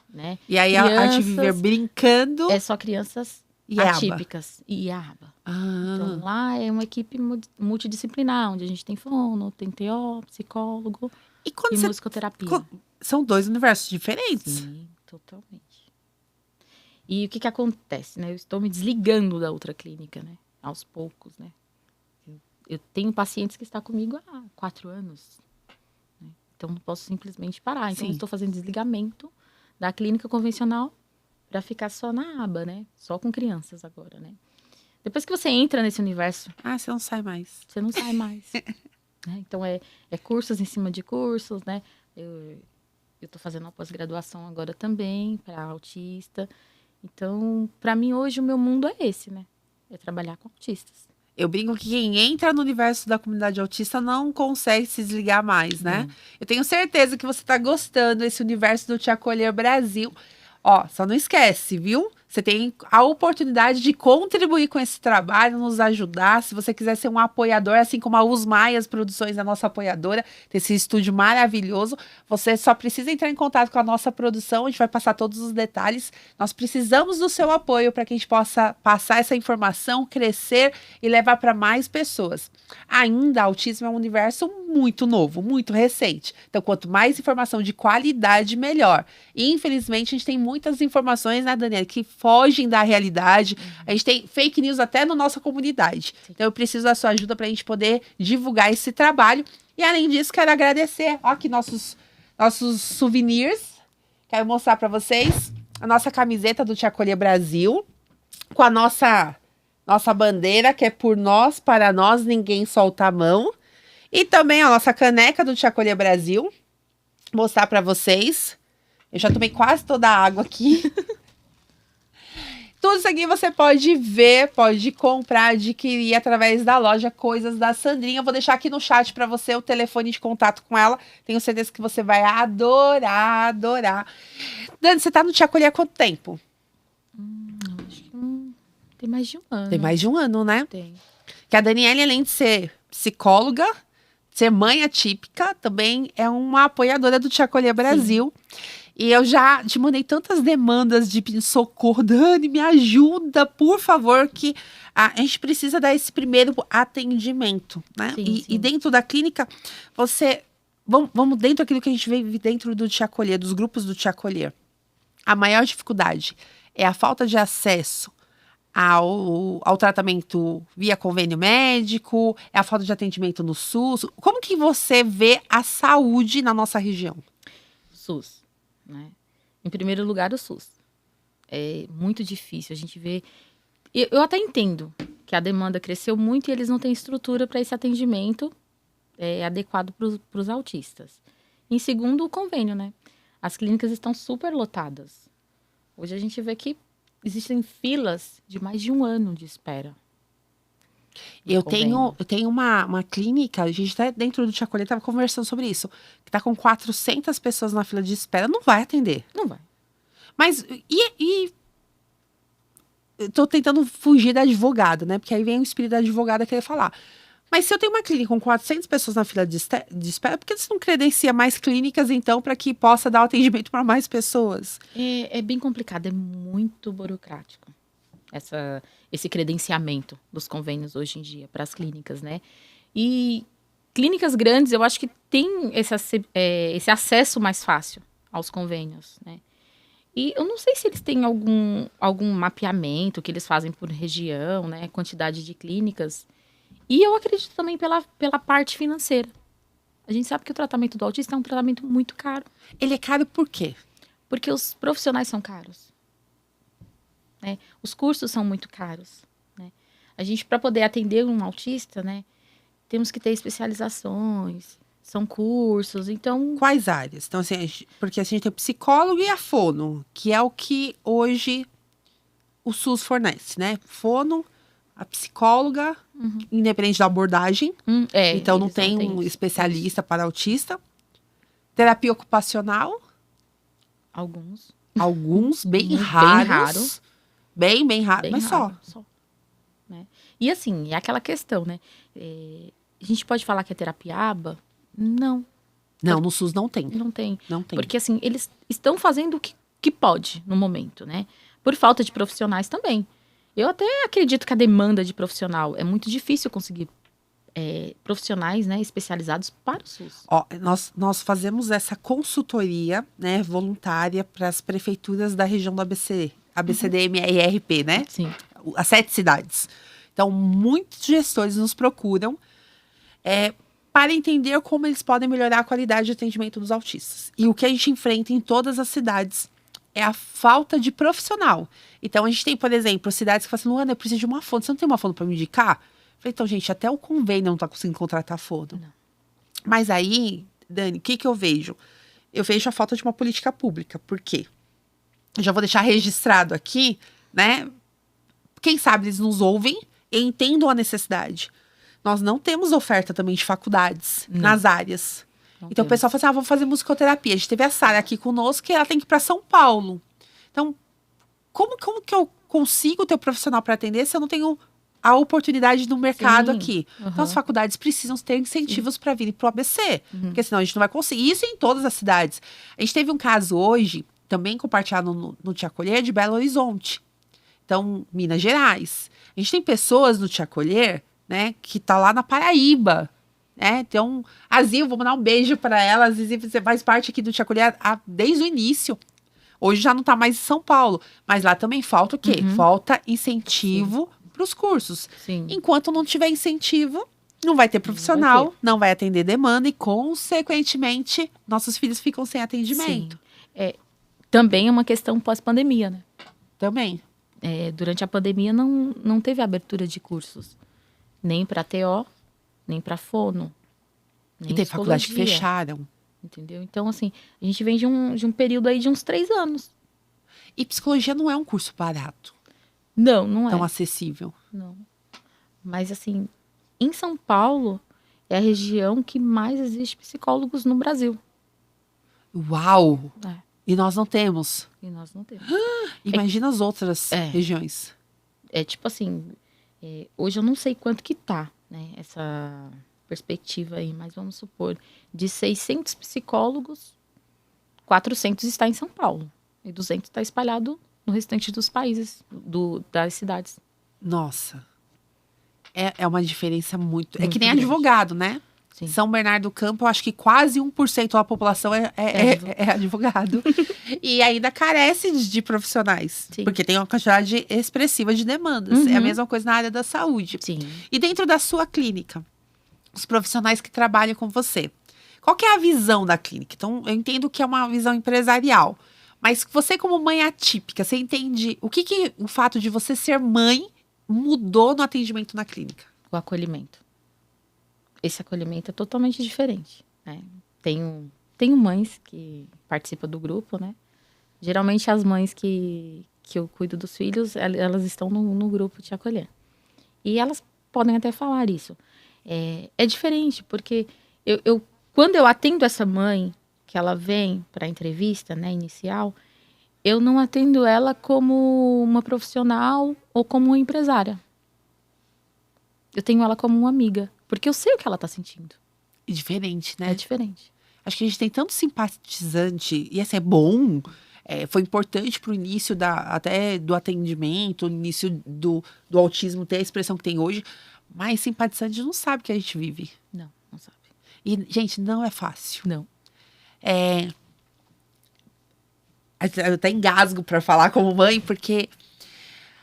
[SPEAKER 2] Né?
[SPEAKER 1] E aí, a Arte de Viver brincando.
[SPEAKER 2] É só crianças atípicas. E a aba. Então, lá é uma equipe multidisciplinar, onde a gente tem fono, tem TO, psicólogo e musicoterapia.
[SPEAKER 1] São 2 universos diferentes.
[SPEAKER 2] Sim, totalmente. E o que acontece, né? Eu estou me desligando da outra clínica, né? Aos poucos, né? Eu tenho pacientes que estão comigo há 4 anos. Né? Então, não posso simplesmente parar. Então, eu estou fazendo desligamento da clínica convencional para ficar só na aba, né? Só com crianças agora, né? Depois que você entra nesse universo...
[SPEAKER 1] você não sai mais.
[SPEAKER 2] Você não sai mais. Né? Então, é cursos em cima de cursos, né? Eu tô fazendo uma pós-graduação agora também para autista. Então, para mim, hoje, o meu mundo é esse, né? É trabalhar com autistas.
[SPEAKER 1] Eu brinco que quem entra no universo da comunidade autista não consegue se desligar mais, né? Eu tenho certeza que você tá gostando desse universo do Te Acolher Brasil. Ó, só não esquece, viu? Você tem a oportunidade de contribuir com esse trabalho, nos ajudar. Se você quiser ser um apoiador, assim como a Usmaias Produções, a nossa apoiadora, desse estúdio maravilhoso, você só precisa entrar em contato com a nossa produção, a gente vai passar todos os detalhes. Nós precisamos do seu apoio para que a gente possa passar essa informação, crescer e levar para mais pessoas. Ainda, autismo é um universo muito novo, muito recente. Então, quanto mais informação de qualidade, melhor. E, infelizmente, a gente tem muitas informações, né, Daniela, que fogem da realidade. A gente tem fake news até na nossa comunidade. Então, eu preciso da sua ajuda para a gente poder divulgar esse trabalho. E, além disso, quero agradecer. Ó, aqui nossos souvenirs. Quero mostrar para vocês a nossa camiseta do Te Acolher Brasil, com a nossa bandeira, que é por nós, para nós, ninguém solta a mão. E também a nossa caneca do Te Acolher Brasil. Mostrar para vocês. Eu já tomei quase toda a água aqui. Tudo isso aqui você pode ver, pode comprar, adquirir através da loja Coisas da Sandrinha. Eu vou deixar aqui no chat para você o telefone de contato com ela. Tenho certeza que você vai adorar, adorar. Dani, você tá no Te Acolher há quanto tempo?
[SPEAKER 2] Acho que tem mais de um ano.
[SPEAKER 1] Tem mais de um ano, né?
[SPEAKER 2] Tem.
[SPEAKER 1] Que a Daniela, além de ser psicóloga, ser mãe atípica, também é uma apoiadora do Te Acolher Brasil. Sim. E eu já te mandei tantas demandas de socorro. Dani, me ajuda, por favor, que a gente precisa dar esse primeiro atendimento, né?
[SPEAKER 2] Sim,
[SPEAKER 1] e dentro da clínica, vamos dentro daquilo que a gente vê dentro do Te Acolher, dos grupos do Te Acolher. A maior dificuldade é a falta de acesso ao tratamento via convênio médico, é a falta de atendimento no SUS. Como que você vê a saúde na nossa região?
[SPEAKER 2] SUS. Né? Em primeiro lugar, o SUS. É muito difícil. A gente vê. Eu até entendo que a demanda cresceu muito e eles não têm estrutura para esse atendimento adequado para os autistas. Em segundo, o convênio, né? As clínicas estão super lotadas. Hoje a gente vê que existem filas de mais de um ano de espera.
[SPEAKER 1] Eu tenho uma clínica, a gente até dentro do Te Acolher estava conversando sobre isso, que está com 400 pessoas na fila de espera, não vai atender.
[SPEAKER 2] Não vai.
[SPEAKER 1] Mas, eu tô tentando fugir da advogada, né? Porque aí vem o espírito da advogada querer falar. Mas se eu tenho uma clínica com 400 pessoas na fila de espera, por que você não credencia mais clínicas, então, para que possa dar o atendimento para mais pessoas?
[SPEAKER 2] É bem complicado, é muito burocrático. Esse credenciamento dos convênios hoje em dia para as clínicas, né? E clínicas grandes, eu acho que tem esse acesso mais fácil aos convênios, né? E eu não sei se eles têm algum mapeamento que eles fazem por região, né? Quantidade de clínicas. E eu acredito também pela parte financeira. A gente sabe que o tratamento do autista é um tratamento muito caro.
[SPEAKER 1] Ele é caro por quê?
[SPEAKER 2] Porque os profissionais são caros. Né? Os cursos são muito caros. Né? A gente, para poder atender um autista, né, temos que ter especializações, são cursos, então...
[SPEAKER 1] Quais áreas? Então, assim, porque assim, a gente tem o psicólogo e a fono, que é o que hoje o SUS fornece, né? Fono, a psicóloga, independente da abordagem. Então, não tem um especialista para autista. Terapia ocupacional. Alguns, bem raros. Bem raro, mas só.
[SPEAKER 2] Né? E assim, é aquela questão, né? A gente pode falar que é terapia aba? Não.
[SPEAKER 1] Não, no SUS não tem.
[SPEAKER 2] Não tem.
[SPEAKER 1] Não tem.
[SPEAKER 2] Porque assim, eles estão fazendo o que pode no momento, né? Por falta de profissionais também. Eu até acredito que a demanda de profissional é muito difícil conseguir profissionais, né, especializados para o SUS.
[SPEAKER 1] Ó, nós fazemos essa consultoria, né, voluntária para as prefeituras da região do ABCD-MRP, né?
[SPEAKER 2] Sim.
[SPEAKER 1] As 7 cidades. Então, muitos gestores nos procuram para entender como eles podem melhorar a qualidade de atendimento dos autistas. E o que a gente enfrenta em todas as cidades é a falta de profissional. Então, a gente tem, por exemplo, cidades que falam assim, Luana, eu preciso de uma fono. Você não tem uma fono para me indicar? Eu falei, então, gente, até o convênio não está conseguindo contratar fono. Não. Mas aí, Dani, o que eu vejo? Eu vejo a falta de uma política pública. Por quê? Eu já vou deixar registrado aqui, né? Quem sabe eles nos ouvem e entendam a necessidade. Nós não temos oferta também de faculdades nas áreas. Então o pessoal fala assim, vamos fazer musicoterapia. A gente teve a Sara aqui conosco, que ela tem que ir para São Paulo. Então, como que eu consigo ter um profissional para atender se eu não tenho a oportunidade no mercado
[SPEAKER 2] Sim.
[SPEAKER 1] aqui?
[SPEAKER 2] Uhum.
[SPEAKER 1] Então, as faculdades precisam ter incentivos para virem para o ABC, porque senão a gente não vai conseguir. Isso em todas as cidades. A gente teve um caso hoje, também compartilhado no Te Acolher, de Belo Horizonte. Então, Minas Gerais. A gente tem pessoas no Te Acolher, né, que tá lá na Paraíba, né? Então, a Zil, vou mandar um beijo para ela. A Zizi, você faz parte aqui do Te Acolher desde o início. Hoje já não tá mais em São Paulo, mas lá também falta o quê? Falta incentivo para os cursos.
[SPEAKER 2] Sim.
[SPEAKER 1] Enquanto não tiver incentivo, não vai ter profissional, não vai atender demanda e, consequentemente, nossos filhos ficam sem atendimento.
[SPEAKER 2] Sim. Também é uma questão pós-pandemia, né?
[SPEAKER 1] Também.
[SPEAKER 2] Durante a pandemia não teve abertura de cursos. Nem para TO, nem para fono. Nem
[SPEAKER 1] E tem faculdades que
[SPEAKER 2] psicologia,
[SPEAKER 1] fecharam.
[SPEAKER 2] entendeu? Então, assim, a gente vem de um período aí de uns 3 anos.
[SPEAKER 1] E psicologia não é um curso barato,
[SPEAKER 2] Não
[SPEAKER 1] tão
[SPEAKER 2] é.
[SPEAKER 1] acessível.
[SPEAKER 2] Não. Mas, assim, em São Paulo é a região que mais existe psicólogos no Brasil.
[SPEAKER 1] Uau!
[SPEAKER 2] É.
[SPEAKER 1] E nós não temos.
[SPEAKER 2] E nós não temos.
[SPEAKER 1] Imagina as outras
[SPEAKER 2] É.
[SPEAKER 1] regiões.
[SPEAKER 2] Tipo assim, hoje eu não sei quanto que tá, né, essa perspectiva aí, mas vamos supor, de 600 psicólogos, 400 está em São Paulo. E 200 está espalhado no restante dos países, das cidades.
[SPEAKER 1] Nossa. É uma diferença muito... É
[SPEAKER 2] Muito
[SPEAKER 1] que nem
[SPEAKER 2] grande.
[SPEAKER 1] advogado, né?
[SPEAKER 2] Sim.
[SPEAKER 1] São Bernardo do Campo, eu acho que quase 1% da população é advogado. E ainda carece de profissionais.
[SPEAKER 2] Sim.
[SPEAKER 1] Porque tem uma quantidade expressiva de demandas. É a mesma coisa na área da saúde.
[SPEAKER 2] Sim.
[SPEAKER 1] E dentro da sua clínica, os profissionais que trabalham com você, qual que é a visão da clínica? Então, eu entendo que é uma visão empresarial. Mas você, como mãe atípica, você entende o que o fato de você ser mãe mudou no atendimento na clínica?
[SPEAKER 2] O acolhimento. Esse acolhimento é totalmente diferente, né? Tenho mães que participam do grupo, né? Geralmente as mães que eu cuido dos filhos, elas estão no grupo Te Acolher. E elas podem até falar isso. É diferente, porque quando eu atendo essa mãe, que ela vem para a entrevista, né, inicial, eu não atendo ela como uma profissional ou como uma empresária. Eu tenho ela como uma amiga, porque eu sei o que ela tá sentindo.
[SPEAKER 1] É diferente, né?
[SPEAKER 2] É diferente.
[SPEAKER 1] Acho que a gente tem tanto simpatizante, e assim, é bom, foi importante pro início até do atendimento, no início do autismo ter a expressão que tem hoje, mas simpatizante não sabe o que a gente vive.
[SPEAKER 2] Não sabe.
[SPEAKER 1] E, gente, não é fácil.
[SPEAKER 2] Não.
[SPEAKER 1] Eu até engasgo para falar como mãe, porque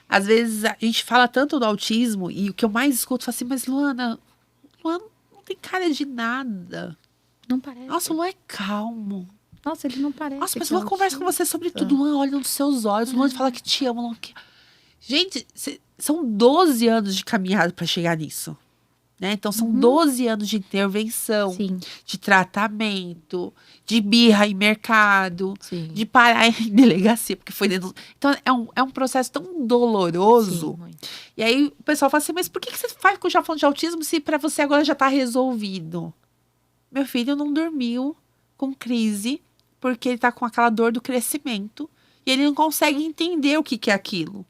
[SPEAKER 1] às vezes a gente fala tanto do autismo e o que eu mais escuto é assim, mas Luana não tem cara de nada.
[SPEAKER 2] Não parece.
[SPEAKER 1] Nossa, o Luan é calmo.
[SPEAKER 2] Nossa, ele não parece.
[SPEAKER 1] Nossa, mas Luan conversa com você sobre tudo. Luan olha nos seus olhos, Luan fala que te ama. Luan Gente, são 12 anos de caminhada para chegar nisso. Né? Então, são 12 anos de intervenção,
[SPEAKER 2] Sim.
[SPEAKER 1] de tratamento, de birra em mercado,
[SPEAKER 2] Sim.
[SPEAKER 1] de parar em delegacia, porque foi dentro. Então, é um processo tão doloroso.
[SPEAKER 2] Sim, muito.
[SPEAKER 1] E aí, o pessoal fala assim, mas por que você faz com já falando de autismo se para você agora já tá resolvido? Meu filho não dormiu com crise, porque ele tá com aquela dor do crescimento, e ele não consegue entender o que é aquilo.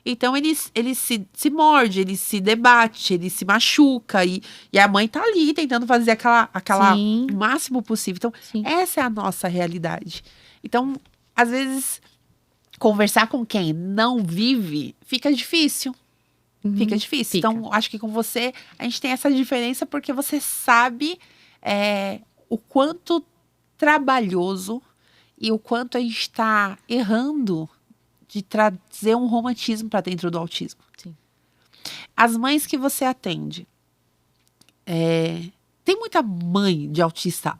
[SPEAKER 1] Então, ele se morde, ele se debate, ele se machuca. E a mãe tá ali tentando fazer aquela
[SPEAKER 2] Sim.
[SPEAKER 1] o máximo possível. Então,
[SPEAKER 2] Sim.
[SPEAKER 1] essa é a nossa realidade. Então, às vezes, conversar com quem não vive fica difícil. Fica difícil.
[SPEAKER 2] Fica.
[SPEAKER 1] Então, acho que com você, a gente tem essa diferença porque você sabe o quanto trabalhoso e o quanto a gente está errando de trazer um romantismo para dentro do autismo.
[SPEAKER 2] Sim.
[SPEAKER 1] As mães que você atende, tem muita mãe de autista?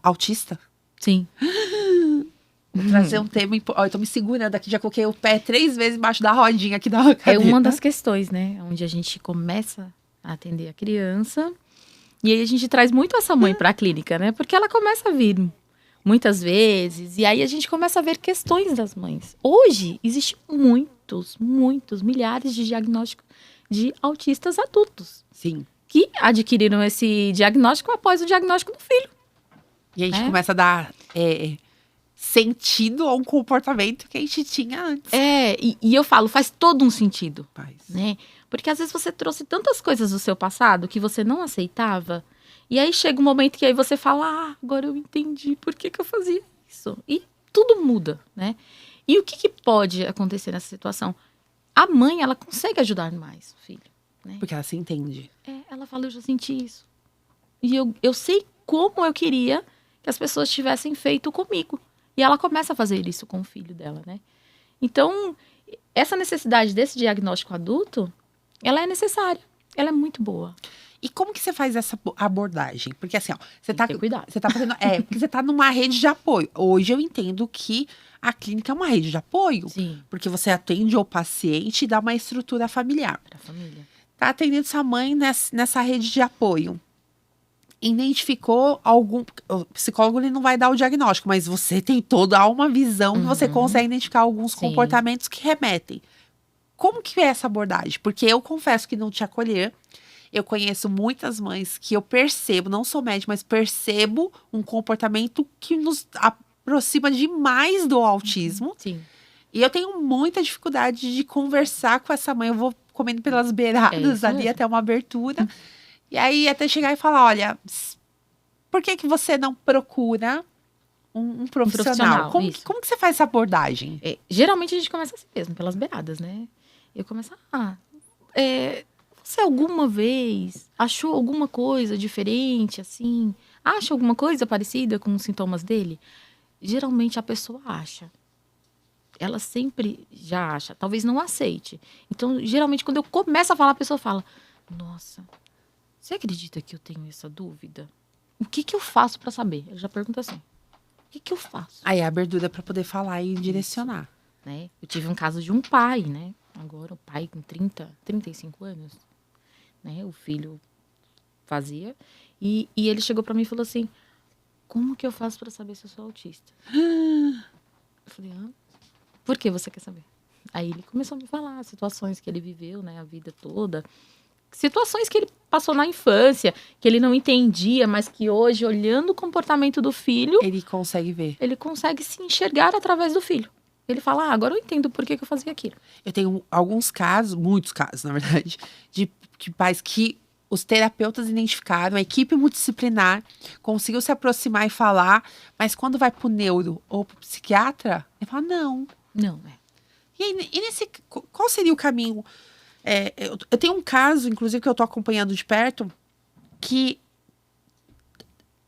[SPEAKER 2] Sim.
[SPEAKER 1] Vou trazer um tema... eu tô me segurando aqui, já coloquei o pé 3 vezes embaixo da rodinha aqui da cadeira.
[SPEAKER 2] É uma das questões, né? Onde a gente começa a atender a criança. E aí a gente traz muito essa mãe para a clínica, né? Porque ela começa a vir muitas vezes. E aí a gente começa a ver questões das mães. Hoje, existem muitos, milhares de diagnósticos de autistas adultos.
[SPEAKER 1] Sim.
[SPEAKER 2] Que adquiriram esse diagnóstico após o diagnóstico do filho.
[SPEAKER 1] E a gente começa a dar sentido a um comportamento que a gente tinha antes.
[SPEAKER 2] E eu falo, faz todo um sentido,
[SPEAKER 1] Faz.
[SPEAKER 2] né? Porque às vezes você trouxe tantas coisas do seu passado que você não aceitava, e aí chega um momento que aí você fala, agora eu entendi por que eu fazia isso. E tudo muda, né? E o que pode acontecer nessa situação? A mãe, ela consegue ajudar mais o filho, né?
[SPEAKER 1] Porque ela se entende.
[SPEAKER 2] Ela fala, eu já senti isso. E eu sei como eu queria que as pessoas tivessem feito comigo. E ela começa a fazer isso com o filho dela, né? Então, essa necessidade desse diagnóstico adulto, ela é necessária. Ela é muito boa.
[SPEAKER 1] E como que você faz essa abordagem? Porque assim, ó, você
[SPEAKER 2] Tem
[SPEAKER 1] tá,
[SPEAKER 2] que ter cuidado.
[SPEAKER 1] você tá fazendo. Porque você tá numa rede de apoio. Hoje eu entendo que a clínica é uma rede de apoio.
[SPEAKER 2] Sim,
[SPEAKER 1] Porque você atende o paciente e dá uma estrutura familiar.
[SPEAKER 2] para a família.
[SPEAKER 1] Tá atendendo sua mãe nessa rede de apoio. Identificou algum. O psicólogo ele não vai dar o diagnóstico, mas você tem toda uma visão que você consegue identificar alguns
[SPEAKER 2] Sim.
[SPEAKER 1] comportamentos que remetem. Como que é essa abordagem? Porque eu confesso que não te acolher. Eu conheço muitas mães que eu percebo, não sou médica, mas percebo um comportamento que nos aproxima demais do autismo.
[SPEAKER 2] Sim.
[SPEAKER 1] E eu tenho muita dificuldade de conversar com essa mãe. Eu vou comendo pelas beiradas
[SPEAKER 2] isso
[SPEAKER 1] ali
[SPEAKER 2] mesmo.
[SPEAKER 1] até uma abertura. E aí até chegar e falar, olha, por que você não procura um profissional?
[SPEAKER 2] isso.
[SPEAKER 1] Como que você faz essa abordagem?
[SPEAKER 2] Geralmente a gente começa assim mesmo, pelas beiradas, né? Eu começo, você alguma vez achou alguma coisa diferente, assim? Acha alguma coisa parecida com os sintomas dele? Geralmente a pessoa acha. Ela sempre já acha, talvez não aceite. Então, geralmente, quando eu começo a falar, a pessoa fala, nossa, você acredita que eu tenho essa dúvida? O que eu faço para saber? Ela já pergunta assim, o que eu faço?
[SPEAKER 1] Aí a abertura para poder falar e direcionar.
[SPEAKER 2] Né? Eu tive um caso de um pai, né? Agora o pai com 35 anos, né? O filho fazia. E ele chegou para mim e falou assim, como que eu faço para saber se eu sou autista? Eu falei, por que você quer saber? Aí ele começou a me falar situações que ele viveu, né? A vida toda. Situações que ele passou na infância, que ele não entendia, mas que hoje, olhando o comportamento do filho,
[SPEAKER 1] Ele consegue ver.
[SPEAKER 2] ele consegue se enxergar através do filho. Ele fala, agora eu entendo por que eu fazia aquilo.
[SPEAKER 1] Eu tenho alguns casos, muitos casos, na verdade, de pais que os terapeutas identificaram, a equipe multidisciplinar conseguiu se aproximar e falar, mas quando vai pro neuro ou pro psiquiatra, ele fala, não.
[SPEAKER 2] Não,
[SPEAKER 1] E aí, qual seria o caminho? Eu tenho um caso, inclusive, que eu tô acompanhando de perto, que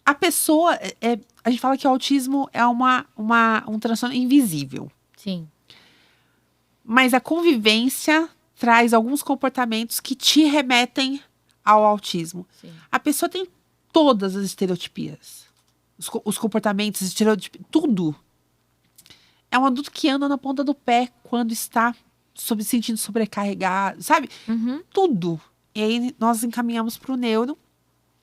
[SPEAKER 1] a pessoa, a gente fala que o autismo é um transtorno invisível.
[SPEAKER 2] Sim.
[SPEAKER 1] Mas a convivência traz alguns comportamentos que te remetem ao autismo.
[SPEAKER 2] Sim.
[SPEAKER 1] A pessoa tem todas as estereotipias. Os comportamentos, estereotipias, tudo. É um adulto que anda na ponta do pé quando está se sentindo sobrecarregado, sabe?
[SPEAKER 2] Uhum.
[SPEAKER 1] Tudo. E aí nós encaminhamos para o neuro.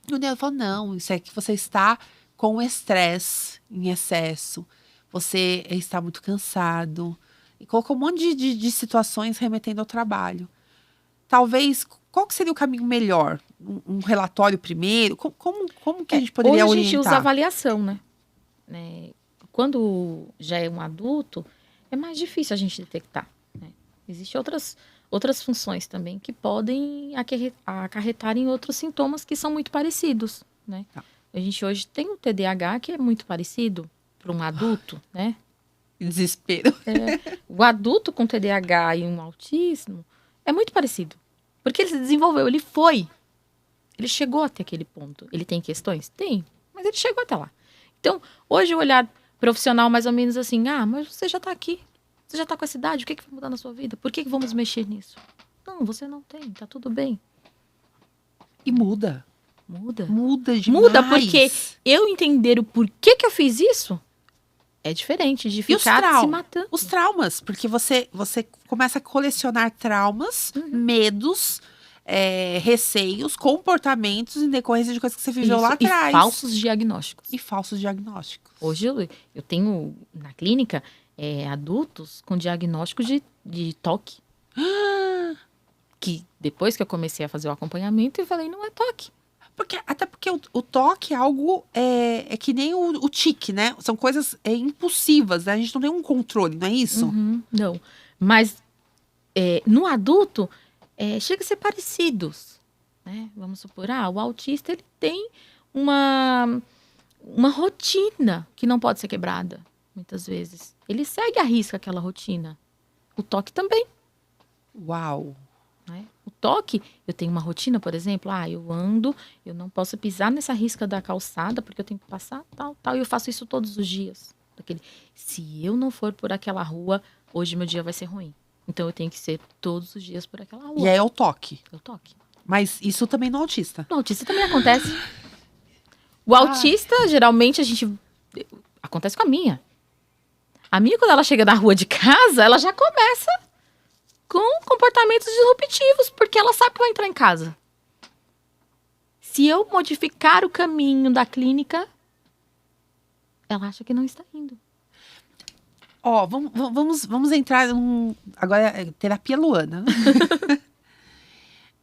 [SPEAKER 1] E o neuro falou, não, isso é que você está com estresse em excesso. Você está muito cansado. E colocou um monte de situações remetendo ao trabalho. Talvez, qual que seria o caminho melhor? Um relatório primeiro? Como que a gente poderia
[SPEAKER 2] Hoje
[SPEAKER 1] orientar?
[SPEAKER 2] a gente usa avaliação, né? Quando já é um adulto, é mais difícil a gente detectar. Né? Existem outras funções também que podem acarretar em outros sintomas que são muito parecidos, né?
[SPEAKER 1] Tá.
[SPEAKER 2] A gente hoje tem o TDAH que é muito parecido para um adulto, né?
[SPEAKER 1] Desespero.
[SPEAKER 2] O adulto com TDAH e um autismo é muito parecido. Porque ele se desenvolveu, ele chegou até aquele ponto. Ele tem questões? Tem, mas ele chegou até lá. Então, hoje o olhar profissional mais ou menos assim, mas você já está aqui, você já está com essa idade, o que vai mudar na sua vida? Por que vamos mexer nisso? Não, você não tem, tá tudo bem.
[SPEAKER 1] E muda.
[SPEAKER 2] Muda.
[SPEAKER 1] Muda demais.
[SPEAKER 2] Muda porque eu entender o porquê que eu fiz isso é diferente de ficar se matando.
[SPEAKER 1] Os traumas, porque você começa a colecionar traumas, medos, receios, comportamentos em decorrência de coisas que você viveu lá atrás.
[SPEAKER 2] E falsos diagnósticos.
[SPEAKER 1] E falsos diagnósticos.
[SPEAKER 2] Hoje eu tenho na clínica adultos com diagnóstico de toque. Que depois que eu comecei a fazer o acompanhamento, eu falei, não é toque.
[SPEAKER 1] Até porque o toque é algo que nem o tique, né? São coisas impulsivas, né? A gente não tem um controle, não é isso?
[SPEAKER 2] Uhum, não. Mas no adulto, chega a ser parecidos, né? Vamos supor, o autista ele tem uma rotina que não pode ser quebrada, muitas vezes. Ele segue à risca aquela rotina. O toque também.
[SPEAKER 1] Uau!
[SPEAKER 2] Né? O toque, eu tenho uma rotina, por exemplo, eu ando, eu não posso pisar nessa risca da calçada, porque eu tenho que passar tal, e eu faço isso todos os dias. Se eu não for por aquela rua, hoje meu dia vai ser ruim. Então eu tenho que ser todos os dias por aquela rua.
[SPEAKER 1] E aí é o toque.
[SPEAKER 2] É o toque.
[SPEAKER 1] Mas isso também no autista.
[SPEAKER 2] No autista também acontece. O autista, geralmente, acontece com a minha. A minha, quando ela chega na rua de casa, ela já começa com comportamentos disruptivos, porque ela sabe que vai entrar em casa. Se eu modificar o caminho da clínica, ela acha que não está indo.
[SPEAKER 1] Vamos entrar agora, terapia Luana.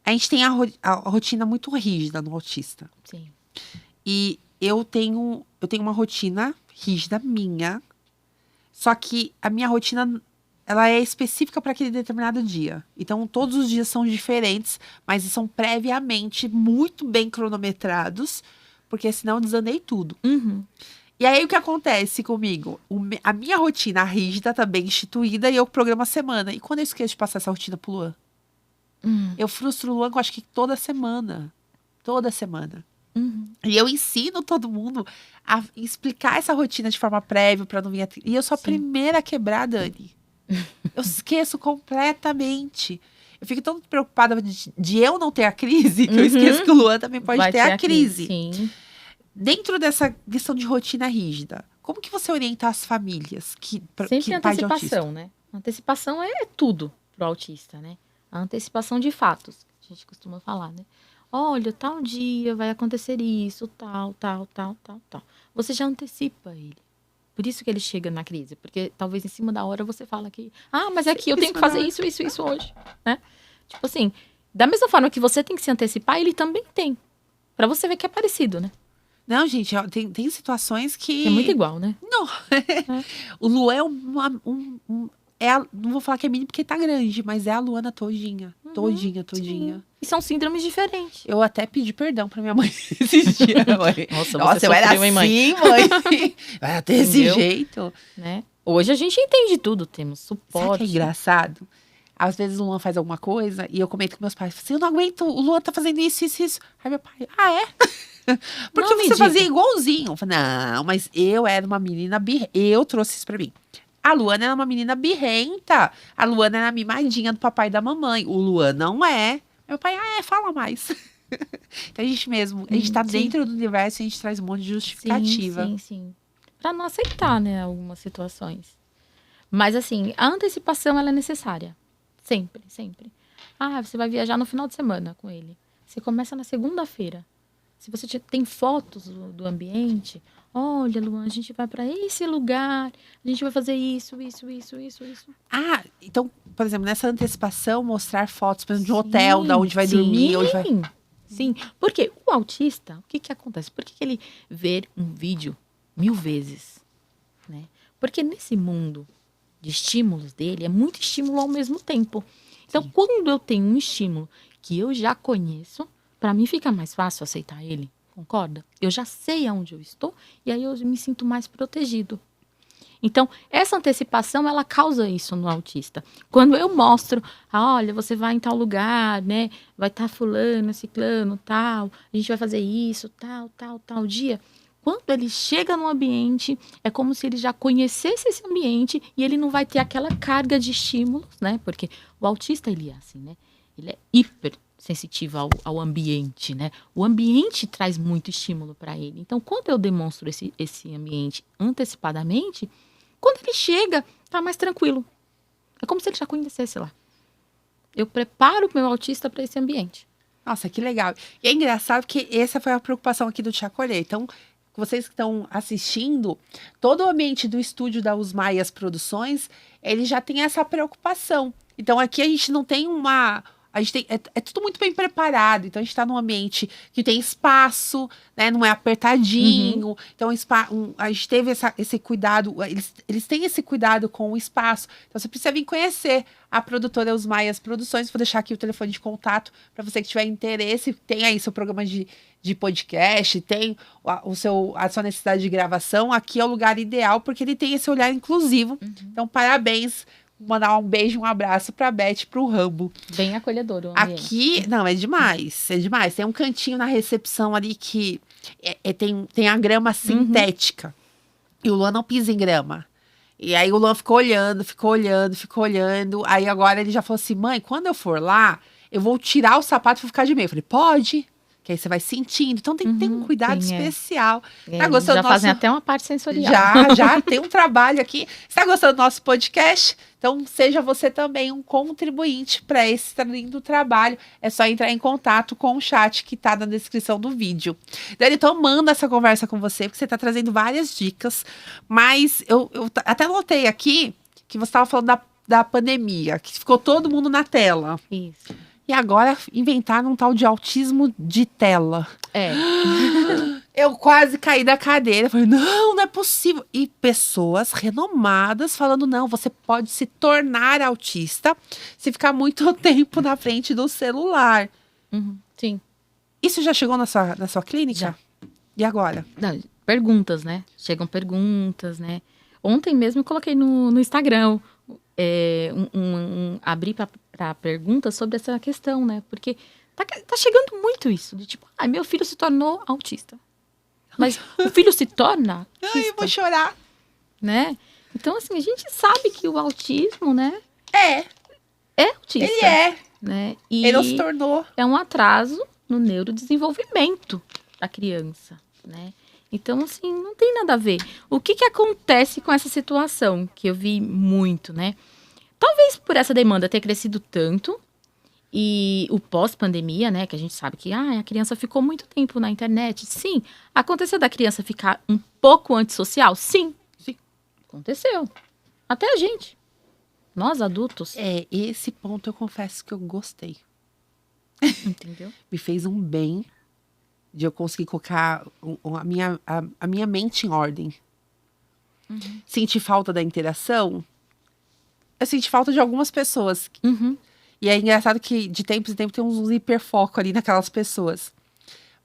[SPEAKER 1] A gente tem a rotina muito rígida no autista.
[SPEAKER 2] Sim.
[SPEAKER 1] E eu tenho uma rotina rígida minha, só que a minha rotina, ela é específica para aquele determinado dia. Então, todos os dias são diferentes, mas são previamente muito bem cronometrados, porque senão eu desandei tudo.
[SPEAKER 2] Uhum.
[SPEAKER 1] E aí, o que acontece comigo? A minha rotina rígida tá bem instituída e eu programo a semana. E quando eu esqueço de passar essa rotina pro Luan? Eu frustro o Luan, eu acho que toda semana. Toda semana.
[SPEAKER 2] Uhum.
[SPEAKER 1] E eu ensino todo mundo a explicar essa rotina de forma prévia para não vir. E eu sou a primeira a quebrar, Dani. Eu esqueço completamente. Eu fico tão preocupada de eu não ter a crise, que eu esqueço que o Luan também pode ter a crise.
[SPEAKER 2] Sim.
[SPEAKER 1] Dentro dessa questão de rotina rígida, como que você orienta as famílias
[SPEAKER 2] Sempre antecipação, né? Antecipação é tudo pro autista, né? A antecipação de fatos, a gente costuma falar, né? Olha, tal dia vai acontecer isso, tal. Você já antecipa ele. Por isso que ele chega na crise. Porque talvez em cima da hora você fala que... mas é que eu tenho que fazer isso hoje. Né? Tipo assim, da mesma forma que você tem que se antecipar, ele também tem. Pra você ver que é parecido, né?
[SPEAKER 1] Não, gente, tem situações que...
[SPEAKER 2] É muito igual, né?
[SPEAKER 1] Não. O Luan é não vou falar que é mini porque tá grande, mas é a Luana todinha. Todinha.
[SPEAKER 2] Sim. E são síndromes diferentes.
[SPEAKER 1] Eu até pedi perdão pra minha mãe esses dias, mãe.
[SPEAKER 2] Nossa,
[SPEAKER 1] eu era assim, mãe. Era desse jeito.
[SPEAKER 2] Né? Hoje a gente entende tudo, temos suporte.
[SPEAKER 1] Sabe o que é engraçado? Às vezes o Luan faz alguma coisa e eu comento com meus pais. Assim, eu não aguento, o Luan tá fazendo isso. Aí meu pai, é? Porque você fazia igualzinho. Eu falei, não, mas eu era uma menina eu trouxe isso pra mim. A Luana era uma menina birrenta. A Luana era a mimadinha do papai e da mamãe. O Luan não é. Meu pai, fala mais. Então a gente tá dentro do universo e a gente traz um monte de justificativa.
[SPEAKER 2] Sim. Pra não aceitar, né, algumas situações. Mas assim, a antecipação ela é necessária. Sempre. Você vai viajar no final de semana com ele. Você começa na segunda-feira. Se você tem fotos do ambiente, olha, Luan, a gente vai para esse lugar, a gente vai fazer isso.
[SPEAKER 1] Então, por exemplo, nessa antecipação, mostrar fotos, por exemplo, de um hotel, da onde vai dormir, onde vai...
[SPEAKER 2] Sim, porque o autista, o que acontece? Por que ele vê um vídeo 1000 vezes? Né? Porque nesse mundo de estímulos dele, é muito estímulo ao mesmo tempo. Então, quando eu tenho um estímulo que eu já conheço, para mim fica mais fácil aceitar ele, concorda? Eu já sei aonde eu estou e aí eu me sinto mais protegido. Então, essa antecipação, ela causa isso no autista. Quando eu mostro, olha, você vai em tal lugar, né? Vai estar fulano, ciclano, tal. A gente vai fazer isso, tal dia. Quando ele chega no ambiente, é como se ele já conhecesse esse ambiente e ele não vai ter aquela carga de estímulos, né? Porque o autista, ele é assim, né? Ele é hiper sensitivo ao ambiente, né? O ambiente traz muito estímulo para ele. Então, quando eu demonstro esse ambiente antecipadamente, quando ele chega, tá mais tranquilo. É como se ele já conhecesse lá. Eu preparo o meu autista para esse ambiente.
[SPEAKER 1] Nossa, que legal. E é engraçado que essa foi a preocupação aqui do Te Acolher. Então, vocês que estão assistindo, todo o ambiente do estúdio da Usmaias Produções, ele já tem essa preocupação. Então, aqui a gente não tem a gente tem, é tudo muito bem preparado. Então, a gente está num ambiente que tem espaço, né? Não é apertadinho. Então, a gente teve esse cuidado. Eles têm esse cuidado com o espaço. Então, você precisa vir conhecer a produtora Os Maias Produções. Vou deixar aqui o telefone de contato para você que tiver interesse. Tem aí seu programa de podcast, tem a sua necessidade de gravação. Aqui é o lugar ideal, porque ele tem esse olhar inclusivo. Então, parabéns. Mandar um beijo, um abraço pra Beth, pro Rambo.
[SPEAKER 2] Bem acolhedor o ambiente.
[SPEAKER 1] Aqui, não, é demais, é demais. Tem um cantinho na recepção ali que tem a grama sintética. E o Luan não pisa em grama. E aí o Luan ficou olhando. Aí agora ele já falou assim, mãe, quando eu for lá, eu vou tirar o sapato e vou ficar de meia. Eu falei, pode. Que aí você vai sentindo. Então tem um cuidado especial. Tá gostando
[SPEAKER 2] já
[SPEAKER 1] do nosso...
[SPEAKER 2] fazem até uma parte sensorial.
[SPEAKER 1] Já tem um trabalho aqui. Você tá gostando do nosso podcast? Então seja você também um contribuinte para esse lindo trabalho. É só entrar em contato com o chat que tá na descrição do vídeo. Dani, tô amando essa conversa com você, porque você tá trazendo várias dicas. Mas eu até notei aqui que você tava falando da pandemia, que ficou todo mundo na tela.
[SPEAKER 2] Isso.
[SPEAKER 1] E agora inventaram um tal de autismo de tela. Eu quase caí da cadeira. Falei, não é possível. E pessoas renomadas falando, não, você pode se tornar autista se ficar muito tempo na frente do celular.
[SPEAKER 2] Sim.
[SPEAKER 1] Isso já chegou na sua clínica?
[SPEAKER 2] Já.
[SPEAKER 1] E agora?
[SPEAKER 2] Não, perguntas, né? Chegam perguntas, né? Ontem mesmo eu coloquei no Instagram, abri para perguntas sobre essa questão, né? Porque tá chegando muito isso, de tipo, meu filho se tornou autista. Mas o filho se torna autista.
[SPEAKER 1] Ai, eu vou chorar.
[SPEAKER 2] Né? Então, assim, a gente sabe que o autismo, né?
[SPEAKER 1] É
[SPEAKER 2] autista.
[SPEAKER 1] Ele é.
[SPEAKER 2] Né? E
[SPEAKER 1] ele não se tornou.
[SPEAKER 2] É um atraso no neurodesenvolvimento da criança, né? Então, assim, não tem nada a ver. O que acontece com essa situação que eu vi muito, né? Talvez por essa demanda ter crescido tanto e o pós-pandemia, né? Que a gente sabe que a criança ficou muito tempo na internet. Sim. Aconteceu da criança ficar um pouco antissocial? Sim. Aconteceu. Até a gente. Nós, adultos.
[SPEAKER 1] Esse ponto eu confesso que eu gostei.
[SPEAKER 2] Entendeu?
[SPEAKER 1] Me fez um bem de eu conseguir colocar a minha mente em ordem. Senti falta da interação. Eu senti falta de algumas pessoas. E é engraçado que de tempos em tempos tem uns hiperfoco ali naquelas pessoas.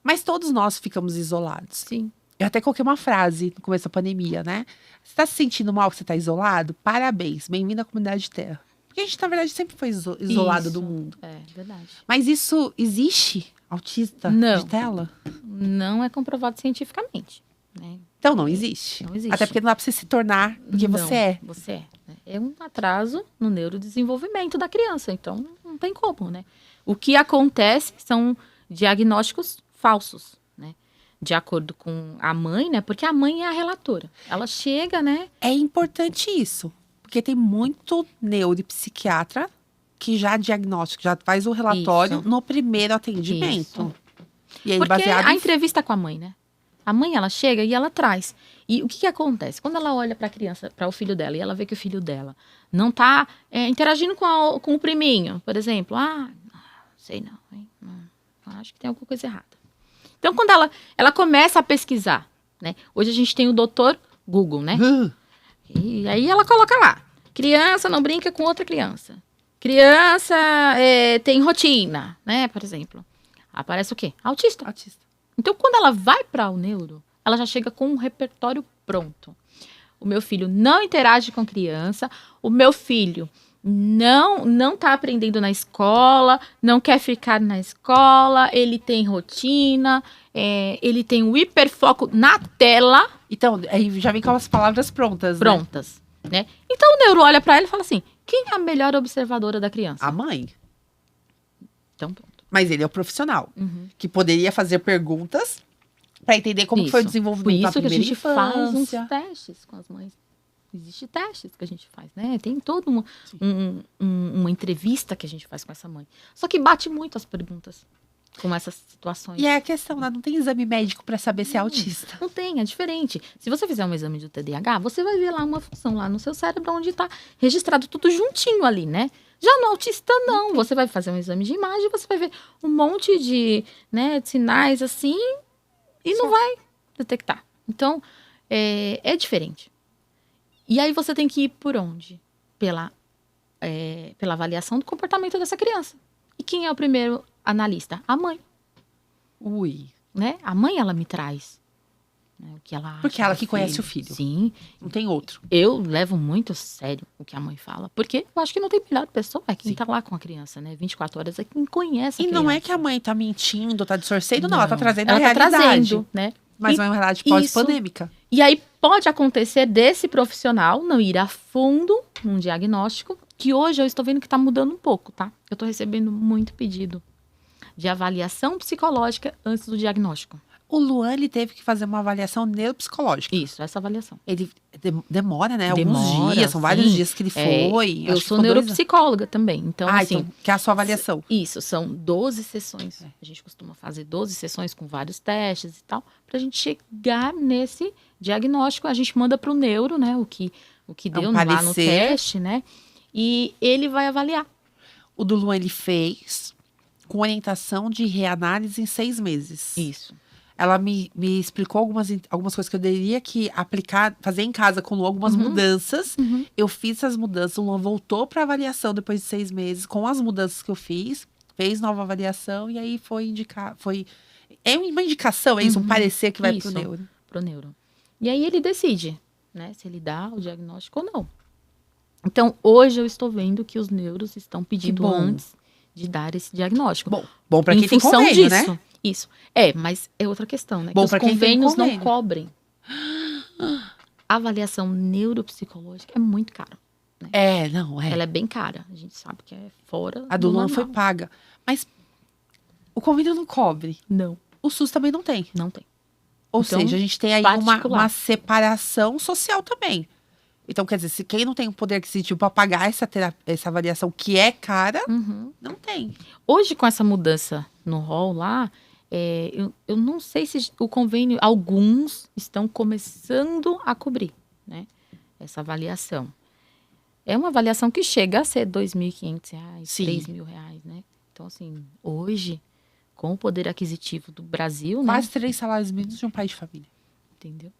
[SPEAKER 1] Mas todos nós ficamos isolados.
[SPEAKER 2] Sim.
[SPEAKER 1] Eu até coloquei uma frase no começo da pandemia, né? Você tá se sentindo mal que você tá isolado? Parabéns, bem-vindo à comunidade de terra. Porque a gente, na verdade, sempre foi isolado do mundo.
[SPEAKER 2] É verdade.
[SPEAKER 1] Mas isso existe? Autista de tela?
[SPEAKER 2] Não é comprovado cientificamente. Né?
[SPEAKER 1] Então não existe.
[SPEAKER 2] Não existe.
[SPEAKER 1] Até porque não dá pra você se tornar o que você é.
[SPEAKER 2] Você é. É um atraso no neurodesenvolvimento da criança. Então não tem como, né? O que acontece são diagnósticos falsos, né? De acordo com a mãe, né? Porque a mãe é a relatora. Ela chega, né?
[SPEAKER 1] É importante isso. Porque tem muito neuropsiquiatra que já já faz o relatório no primeiro atendimento.
[SPEAKER 2] Isso.
[SPEAKER 1] E aí,
[SPEAKER 2] porque a entrevista com a mãe, né? A mãe, ela chega e ela traz. E o que acontece? Quando ela olha para a criança, para o filho dela, e ela vê que o filho dela não tá interagindo com o priminho, por exemplo. Sei não, hein? Acho que tem alguma coisa errada. Então, quando ela começa a pesquisar, né? Hoje a gente tem o doutor Google, né? E aí ela coloca lá. Criança não brinca com outra criança. Criança tem rotina, né? Por exemplo. Aparece o quê? Autista. Então, quando ela vai para o neuro, ela já chega com um repertório pronto. O meu filho não interage com criança. O meu filho não tá aprendendo na escola, não quer ficar na escola, ele tem rotina, ele tem um hiperfoco na tela.
[SPEAKER 1] Então, aí já vem com as palavras prontas,
[SPEAKER 2] né? Então, o neuro olha para ela e fala assim, quem é a melhor observadora da criança?
[SPEAKER 1] A mãe.
[SPEAKER 2] Então, pronto.
[SPEAKER 1] Mas ele é o profissional, que poderia fazer perguntas para entender como foi o desenvolvimento da primeira infância.
[SPEAKER 2] Por isso que a gente faz uns testes com as mães. Existem testes que a gente faz, né? Tem toda uma entrevista que a gente faz com essa mãe. Só que bate muito as perguntas com essas situações.
[SPEAKER 1] E é a questão, né? Não tem exame médico para saber se é autista.
[SPEAKER 2] Não tem, é diferente. Se você fizer um exame do TDAH, você vai ver lá uma função lá no seu cérebro onde está registrado tudo juntinho ali, né? Já no autista, não. Você vai fazer um exame de imagem, você vai ver um monte de, né, de sinais assim e não vai detectar. Então, é diferente. E aí você tem que ir por onde? Pela avaliação do comportamento dessa criança. E quem é o primeiro analista? A mãe.
[SPEAKER 1] Ui.
[SPEAKER 2] Né? A mãe, ela me traz, né, o que ela acha.
[SPEAKER 1] Porque ela
[SPEAKER 2] do
[SPEAKER 1] que conhece o filho.
[SPEAKER 2] Sim.
[SPEAKER 1] Não tem outro.
[SPEAKER 2] Eu levo muito a sério o que a mãe fala. Porque eu acho que não tem melhor pessoa. É quem tá lá com a criança, né? 24 horas é quem conhece a
[SPEAKER 1] E
[SPEAKER 2] criança.
[SPEAKER 1] não é que a mãe tá mentindo, tá distorcendo, não. Ela tá trazendo a
[SPEAKER 2] ela tá
[SPEAKER 1] realidade.
[SPEAKER 2] trazendo, né?
[SPEAKER 1] Mas
[SPEAKER 2] E
[SPEAKER 1] é uma realidade pós-pandêmica.
[SPEAKER 2] E aí pode acontecer desse profissional não ir a fundo num diagnóstico, que hoje eu estou vendo que está mudando um pouco, tá? Eu estou recebendo muito pedido de avaliação psicológica antes do diagnóstico.
[SPEAKER 1] O Luan, ele teve que fazer uma avaliação neuropsicológica.
[SPEAKER 2] Isso, essa avaliação.
[SPEAKER 1] Ele demora, né?
[SPEAKER 2] Demora,
[SPEAKER 1] Alguns dias, são vários
[SPEAKER 2] sim.
[SPEAKER 1] dias que ele foi.
[SPEAKER 2] Eu sou neuropsicóloga também, então assim...
[SPEAKER 1] Então, que é a sua avaliação.
[SPEAKER 2] Isso, são 12 sessões. A gente costuma fazer 12 sessões com vários testes e tal, pra gente chegar nesse diagnóstico. A gente manda pro neuro, né, o que deu lá no teste, né, e ele vai avaliar.
[SPEAKER 1] O do Luan, ele fez com orientação de reanálise em 6 meses.
[SPEAKER 2] Isso.
[SPEAKER 1] Ela me explicou algumas coisas que eu teria que aplicar, fazer em casa com o Luan, algumas mudanças. Eu fiz essas mudanças, o Luan voltou para avaliação depois de 6 meses, com as mudanças que eu fiz, fez nova avaliação e aí foi indicar, é uma indicação, é isso, um parecer que vai pro neuro.
[SPEAKER 2] E aí ele decide, né, se ele dá o diagnóstico ou não. Então, hoje eu estou vendo que os neuros estão pedindo antes de dar esse diagnóstico.
[SPEAKER 1] Bom para quem tem convênio, né?
[SPEAKER 2] Isso. Mas é outra questão, né?
[SPEAKER 1] Bom,
[SPEAKER 2] que os convênios não cobrem. A avaliação neuropsicológica é muito cara. Né? Ela é bem cara. A gente sabe que é fora.
[SPEAKER 1] A do Luan foi paga. Mas o convênio não cobre.
[SPEAKER 2] Não.
[SPEAKER 1] O SUS também não tem.
[SPEAKER 2] Não tem.
[SPEAKER 1] Ou seja, a gente tem aí uma separação social também. Então, quer dizer, se quem não tem o poder aquisitivo para pagar essa avaliação que é cara, não tem.
[SPEAKER 2] Hoje, com essa mudança no rol lá, eu não sei se o convênio, alguns estão começando a cobrir, né, essa avaliação. É uma avaliação que chega a ser R$ 2.500, R$ 3.000, né? Então, assim, hoje, com o poder aquisitivo do Brasil,
[SPEAKER 1] quase
[SPEAKER 2] né?
[SPEAKER 1] 3 salários mínimos de um pai de família.
[SPEAKER 2] Entendeu?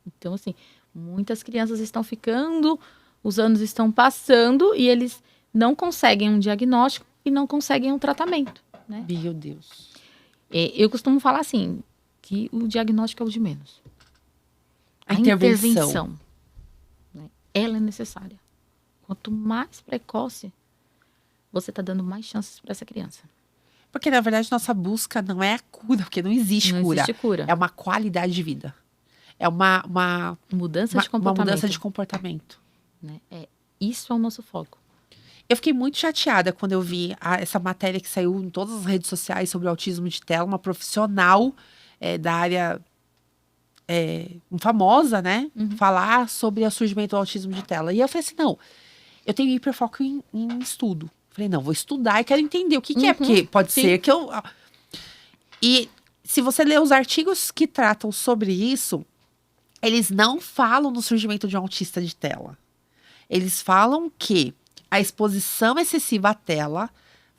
[SPEAKER 2] Então, assim, muitas crianças estão ficando, os anos estão passando e eles não conseguem um diagnóstico e não conseguem um tratamento, né?
[SPEAKER 1] Meu Deus.
[SPEAKER 2] Eu costumo falar assim, que o diagnóstico é o de menos.
[SPEAKER 1] A intervenção.
[SPEAKER 2] Né, ela é necessária. Quanto mais precoce, você está dando mais chances para essa criança.
[SPEAKER 1] Porque, na verdade, nossa busca não é a cura, porque não existe cura.
[SPEAKER 2] Não existe cura.
[SPEAKER 1] É uma qualidade de vida. É uma
[SPEAKER 2] mudança de comportamento.
[SPEAKER 1] Uma mudança de comportamento.
[SPEAKER 2] Né? Isso é o nosso foco.
[SPEAKER 1] Eu fiquei muito chateada quando eu vi essa matéria que saiu em todas as redes sociais sobre o autismo de tela, uma profissional da área famosa, né? Falar sobre o surgimento do autismo de tela. E eu falei assim, não, eu tenho hiperfoco em estudo. Falei, não, vou estudar e quero entender o que é, porque pode ser que eu... E se você ler os artigos que tratam sobre isso, eles não falam no surgimento de um autista de tela. Eles falam que a exposição excessiva à tela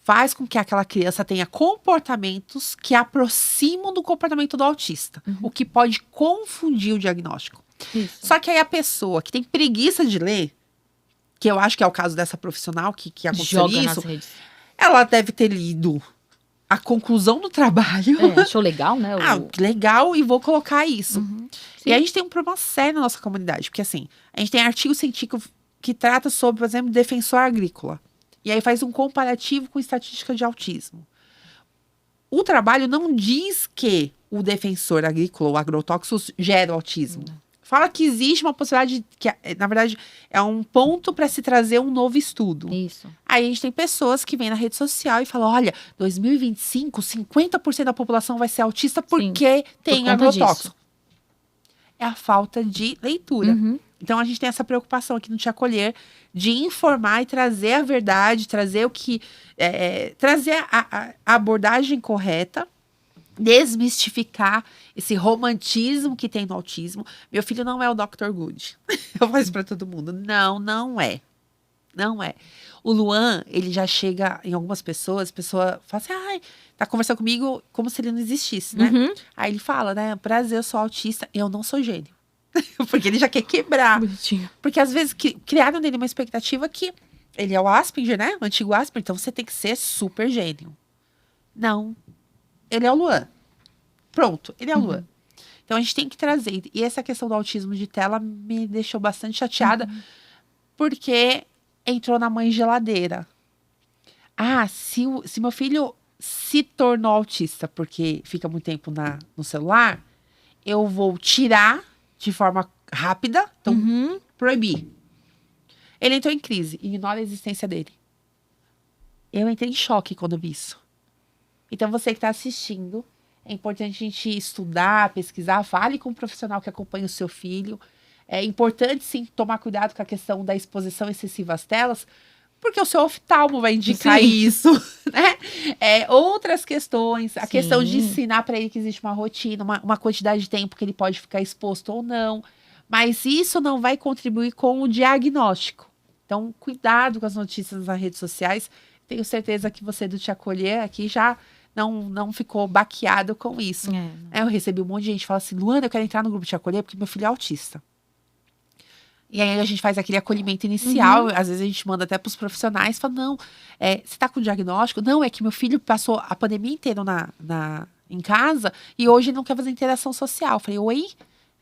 [SPEAKER 1] faz com que aquela criança tenha comportamentos que aproximam do comportamento do autista, o que pode confundir o diagnóstico.
[SPEAKER 2] Isso.
[SPEAKER 1] Só que aí a pessoa que tem preguiça de ler, que eu acho que é o caso dessa profissional que aconteceu isso,
[SPEAKER 2] nas redes.
[SPEAKER 1] Ela deve ter lido a conclusão do trabalho.
[SPEAKER 2] Achou legal, né?
[SPEAKER 1] Legal, e vou colocar isso. E a gente tem um problema sério na nossa comunidade, porque assim, a gente tem artigo científico que trata sobre, por exemplo, defensor agrícola. E aí faz um comparativo com estatística de autismo. O trabalho não diz que o defensor agrícola, o agrotóxico, gera autismo. Fala que existe uma possibilidade, que na verdade é um ponto para se trazer um novo estudo.
[SPEAKER 2] Isso.
[SPEAKER 1] Aí a gente tem pessoas que vêm na rede social e falam, olha, 2025, 50% da população vai ser autista porque tem agrotóxico. É a falta de leitura. Então, a gente tem essa preocupação aqui no Te Acolher de informar e trazer a verdade, trazer o que... trazer a abordagem correta, desmistificar esse romantismo que tem no autismo. Meu filho não é o Dr. Good. Eu falo isso pra todo mundo. Não é. Não é. O Luan, ele já chega em algumas pessoas, a pessoa fala assim, ai, tá conversando comigo como se ele não existisse, né?
[SPEAKER 2] Uhum.
[SPEAKER 1] Aí ele fala, né, prazer, eu sou autista, eu não sou gênio. Porque ele já quer quebrar.
[SPEAKER 2] Bonitinho.
[SPEAKER 1] Porque às vezes criaram nele uma expectativa que ele é o Asperger, né? O antigo Asperger, então você tem que ser super gênio. Não. Ele é o Luan. Pronto, ele é o Luan. Então a gente tem que trazer. E essa questão do autismo de tela me deixou bastante chateada, porque entrou na mãe geladeira. Ah, se meu filho se tornou autista porque fica muito tempo no celular, eu vou tirar de forma rápida, então proibir. Ele entrou em crise, ignora a existência dele. Eu entrei em choque quando eu vi isso. Então você que está assistindo, é importante a gente estudar, pesquisar, fale com um profissional que acompanha o seu filho. É importante, sim, tomar cuidado com a questão da exposição excessiva às telas, porque o seu oftalmo vai indicar isso, né? Outras questões, a questão de ensinar para ele que existe uma rotina, uma quantidade de tempo que ele pode ficar exposto ou não. Mas isso não vai contribuir com o diagnóstico. Então, cuidado com as notícias nas redes sociais. Tenho certeza que você do Te Acolher aqui já não ficou baqueado com isso. Eu recebi um monte de gente que fala assim, Luana, eu quero entrar no grupo Te Acolher porque meu filho é autista. E aí a gente faz aquele acolhimento inicial, às vezes a gente manda até para os profissionais, fala, não, você está com diagnóstico? Não, é que meu filho passou a pandemia inteira em casa e hoje ele não quer fazer interação social. Eu falei, oi?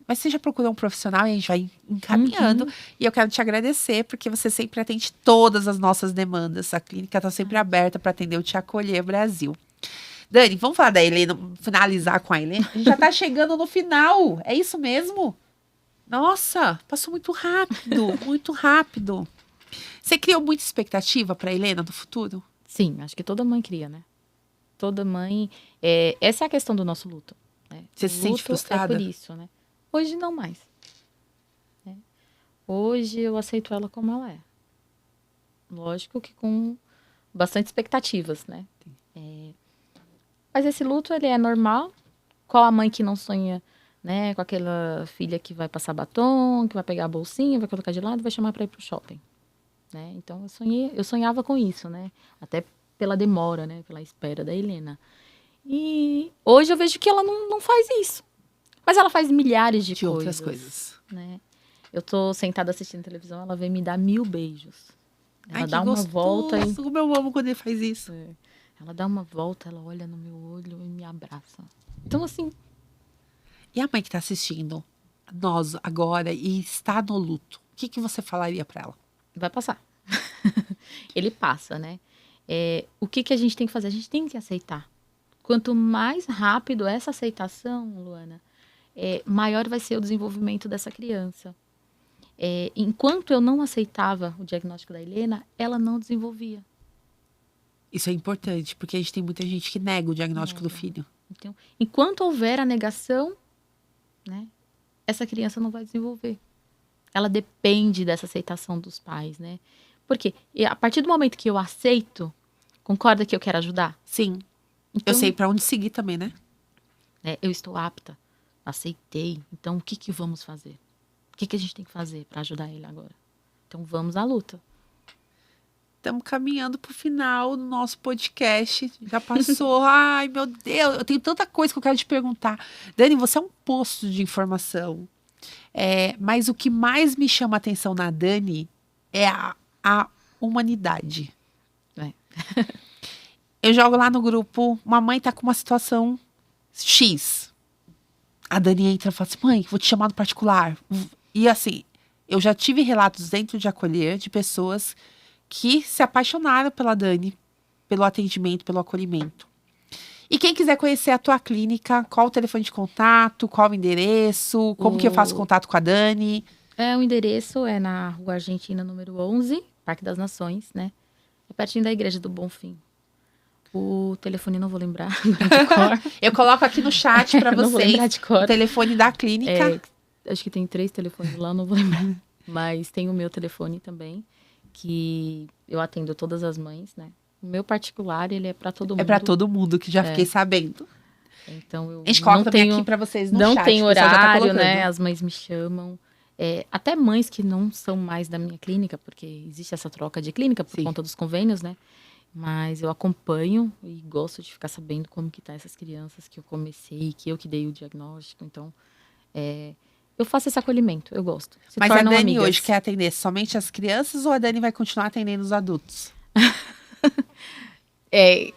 [SPEAKER 1] Mas você já procurou um profissional? E a gente vai encaminhando. E eu quero te agradecer, porque você sempre atende todas as nossas demandas. A clínica está sempre aberta para atender o Te Acolher Brasil. Dani, vamos falar da Helena, finalizar com a Helena? A gente já está chegando no final, é isso mesmo? Nossa, passou muito rápido, muito rápido. Você criou muita expectativa para a Helena no futuro?
[SPEAKER 2] Sim, acho que toda mãe cria, né? Toda mãe... essa é a questão do nosso luto. Né?
[SPEAKER 1] Você se sente frustrada?
[SPEAKER 2] É por isso, né? Hoje não mais. Né? Hoje eu aceito ela como ela é. Lógico que com bastante expectativas, né? Mas esse luto, ele é normal. Qual a mãe que não sonha, né? Com aquela filha que vai passar batom, que vai pegar a bolsinha, vai colocar de lado e vai chamar para ir pro shopping. Né? Então eu sonhava com isso, né? Até pela demora, né? Pela espera da Helena. E hoje eu vejo que ela não faz isso. Mas ela faz milhares de coisas.
[SPEAKER 1] Outras coisas.
[SPEAKER 2] Né? Eu tô sentada assistindo televisão, ela vem me dar 1000 beijos. Ela dá
[SPEAKER 1] que
[SPEAKER 2] uma
[SPEAKER 1] gostoso.
[SPEAKER 2] volta e...
[SPEAKER 1] Como eu amo quando ele faz isso.
[SPEAKER 2] Ela dá uma volta, ela olha no meu olho e me abraça. Então, assim...
[SPEAKER 1] E a mãe que tá assistindo nós agora e está no luto, o que você falaria para ela?
[SPEAKER 2] Vai passar. Ele passa, né? O que a gente tem que fazer? A gente tem que aceitar. Quanto mais rápido essa aceitação, Luana, maior vai ser o desenvolvimento dessa criança. Enquanto eu não aceitava o diagnóstico da Helena, ela não desenvolvia.
[SPEAKER 1] Isso é importante, porque a gente tem muita gente que nega o diagnóstico do filho.
[SPEAKER 2] Então, enquanto houver a negação, né, essa criança não vai desenvolver. Ela depende dessa aceitação dos pais, né? Porque a partir do momento que eu aceito, concorda que eu quero ajudar?
[SPEAKER 1] Sim.
[SPEAKER 2] Então,
[SPEAKER 1] eu sei para onde seguir também, né?
[SPEAKER 2] Eu estou apta, aceitei. Então, o que vamos fazer? O que a gente tem que fazer para ajudar ele agora? Então, vamos à luta.
[SPEAKER 1] Estamos caminhando para o final do nosso podcast. Já passou. Ai, meu Deus, eu tenho tanta coisa que eu quero te perguntar. Dani, você é um poço de informação. Mas o que mais me chama a atenção na Dani é a humanidade. Eu jogo lá no grupo, uma mãe tá com uma situação X. A Dani entra e fala assim, mãe, vou te chamar no particular. E assim, eu já tive relatos dentro de Acolher de pessoas que se apaixonaram pela Dani, pelo atendimento, pelo acolhimento. E quem quiser conhecer a tua clínica, qual o telefone de contato, qual o endereço, como que eu faço contato com a Dani?
[SPEAKER 2] O endereço é na Rua Argentina, número 11, Parque das Nações, né? É pertinho da Igreja do Bonfim. O telefone não vou lembrar de cor.
[SPEAKER 1] Eu coloco aqui no chat para
[SPEAKER 2] Não vou
[SPEAKER 1] vocês
[SPEAKER 2] lembrar de cor.
[SPEAKER 1] o telefone da clínica.
[SPEAKER 2] Acho que tem 3 telefones lá, não vou lembrar. Mas tem o meu telefone também, que eu atendo todas as mães, né? O meu particular, ele é para todo mundo.
[SPEAKER 1] É para todo mundo, que já fiquei sabendo.
[SPEAKER 2] Então, eu
[SPEAKER 1] a gente coloca também aqui para vocês no chat.
[SPEAKER 2] Não tem horário, né? As mães me chamam. Até mães que não são mais da minha clínica, porque existe essa troca de clínica por
[SPEAKER 1] Sim.
[SPEAKER 2] conta dos convênios, né? Mas eu acompanho e gosto de ficar sabendo como que tá essas crianças que eu comecei, que eu que dei o diagnóstico. Então, eu faço esse acolhimento, eu gosto. Se
[SPEAKER 1] Mas a
[SPEAKER 2] tornam
[SPEAKER 1] Dani
[SPEAKER 2] amigas.
[SPEAKER 1] hoje quer atender somente as crianças ou a Dani vai continuar atendendo os adultos?
[SPEAKER 2] É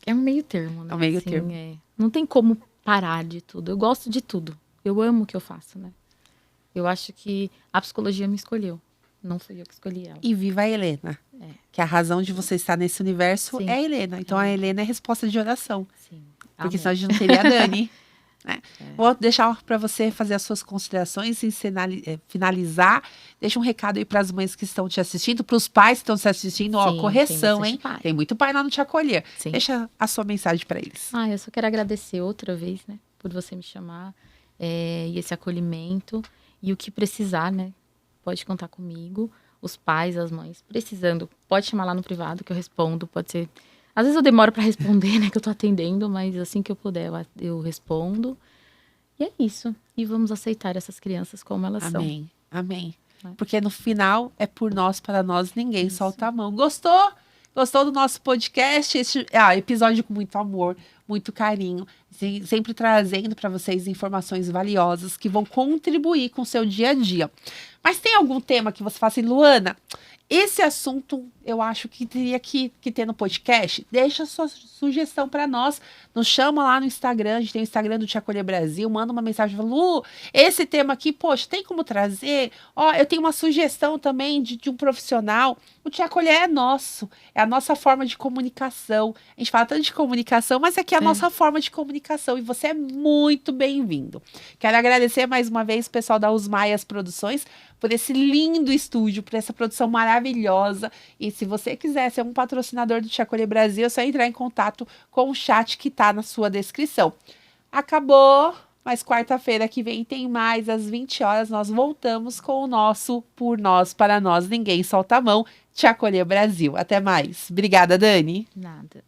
[SPEAKER 2] um meio termo, né?
[SPEAKER 1] É um meio
[SPEAKER 2] Assim,
[SPEAKER 1] termo.
[SPEAKER 2] não tem como parar de tudo. Eu gosto de tudo. Eu amo o que eu faço, né? Eu acho que a psicologia me escolheu. Não fui eu que escolhi ela.
[SPEAKER 1] E viva a Helena. Que a razão de você estar nesse universo
[SPEAKER 2] Sim.
[SPEAKER 1] é a Helena. Então a Helena é resposta de oração.
[SPEAKER 2] Sim.
[SPEAKER 1] Porque
[SPEAKER 2] Amém.
[SPEAKER 1] senão a gente não teria a Dani. Né? Vou deixar para você fazer as suas considerações e finalizar. Deixa um recado aí para as mães que estão te assistindo, para os pais que estão te assistindo. Ó,
[SPEAKER 2] Sim,
[SPEAKER 1] correção,
[SPEAKER 2] tem
[SPEAKER 1] hein?
[SPEAKER 2] bastante pai.
[SPEAKER 1] Tem muito pai lá no Te Acolher.
[SPEAKER 2] Sim.
[SPEAKER 1] Deixa a sua mensagem para eles.
[SPEAKER 2] Eu só quero agradecer outra vez, né? Por você me chamar. E esse acolhimento. E o que precisar, né? Pode contar comigo. Os pais, as mães, precisando. Pode chamar lá no privado que eu respondo. Pode ser... Às vezes eu demoro para responder, né? Que eu tô atendendo. Mas assim que eu puder, eu respondo. E é isso. E vamos aceitar essas crianças como elas são.
[SPEAKER 1] Amém. Amém.
[SPEAKER 2] É.
[SPEAKER 1] Porque no final é por nós, para nós, ninguém solta a mão. Gostou? Gostou do nosso podcast? Episódio com muito amor, muito carinho, sempre trazendo para vocês informações valiosas que vão contribuir com o seu dia a dia. Mas tem algum tema que você fala assim, Luana, esse assunto eu acho que teria que ter no podcast? Deixa a sua sugestão para nós. Nos chama lá no Instagram, a gente tem o Instagram do Te Acolher Brasil, manda uma mensagem, fala, Lu, esse tema aqui, poxa, tem como trazer? Ó, eu tenho uma sugestão também de um profissional. O Te Acolher é nosso, é a nossa forma de comunicação. A gente fala tanto de comunicação, mas aqui é a nossa forma de comunicação e você é muito bem-vindo. Quero agradecer mais uma vez o pessoal da Usmaias Produções por esse lindo estúdio, por essa produção maravilhosa. E se você quiser ser um patrocinador do Te Acolher Brasil, é só entrar em contato com o chat que está na sua descrição. Acabou, mas quarta-feira que vem tem mais, às 20 horas, nós voltamos com o nosso Por Nós, Para Nós, Ninguém Solta a Mão, Te Acolher Brasil. Até mais. Obrigada, Dani.
[SPEAKER 2] Nada.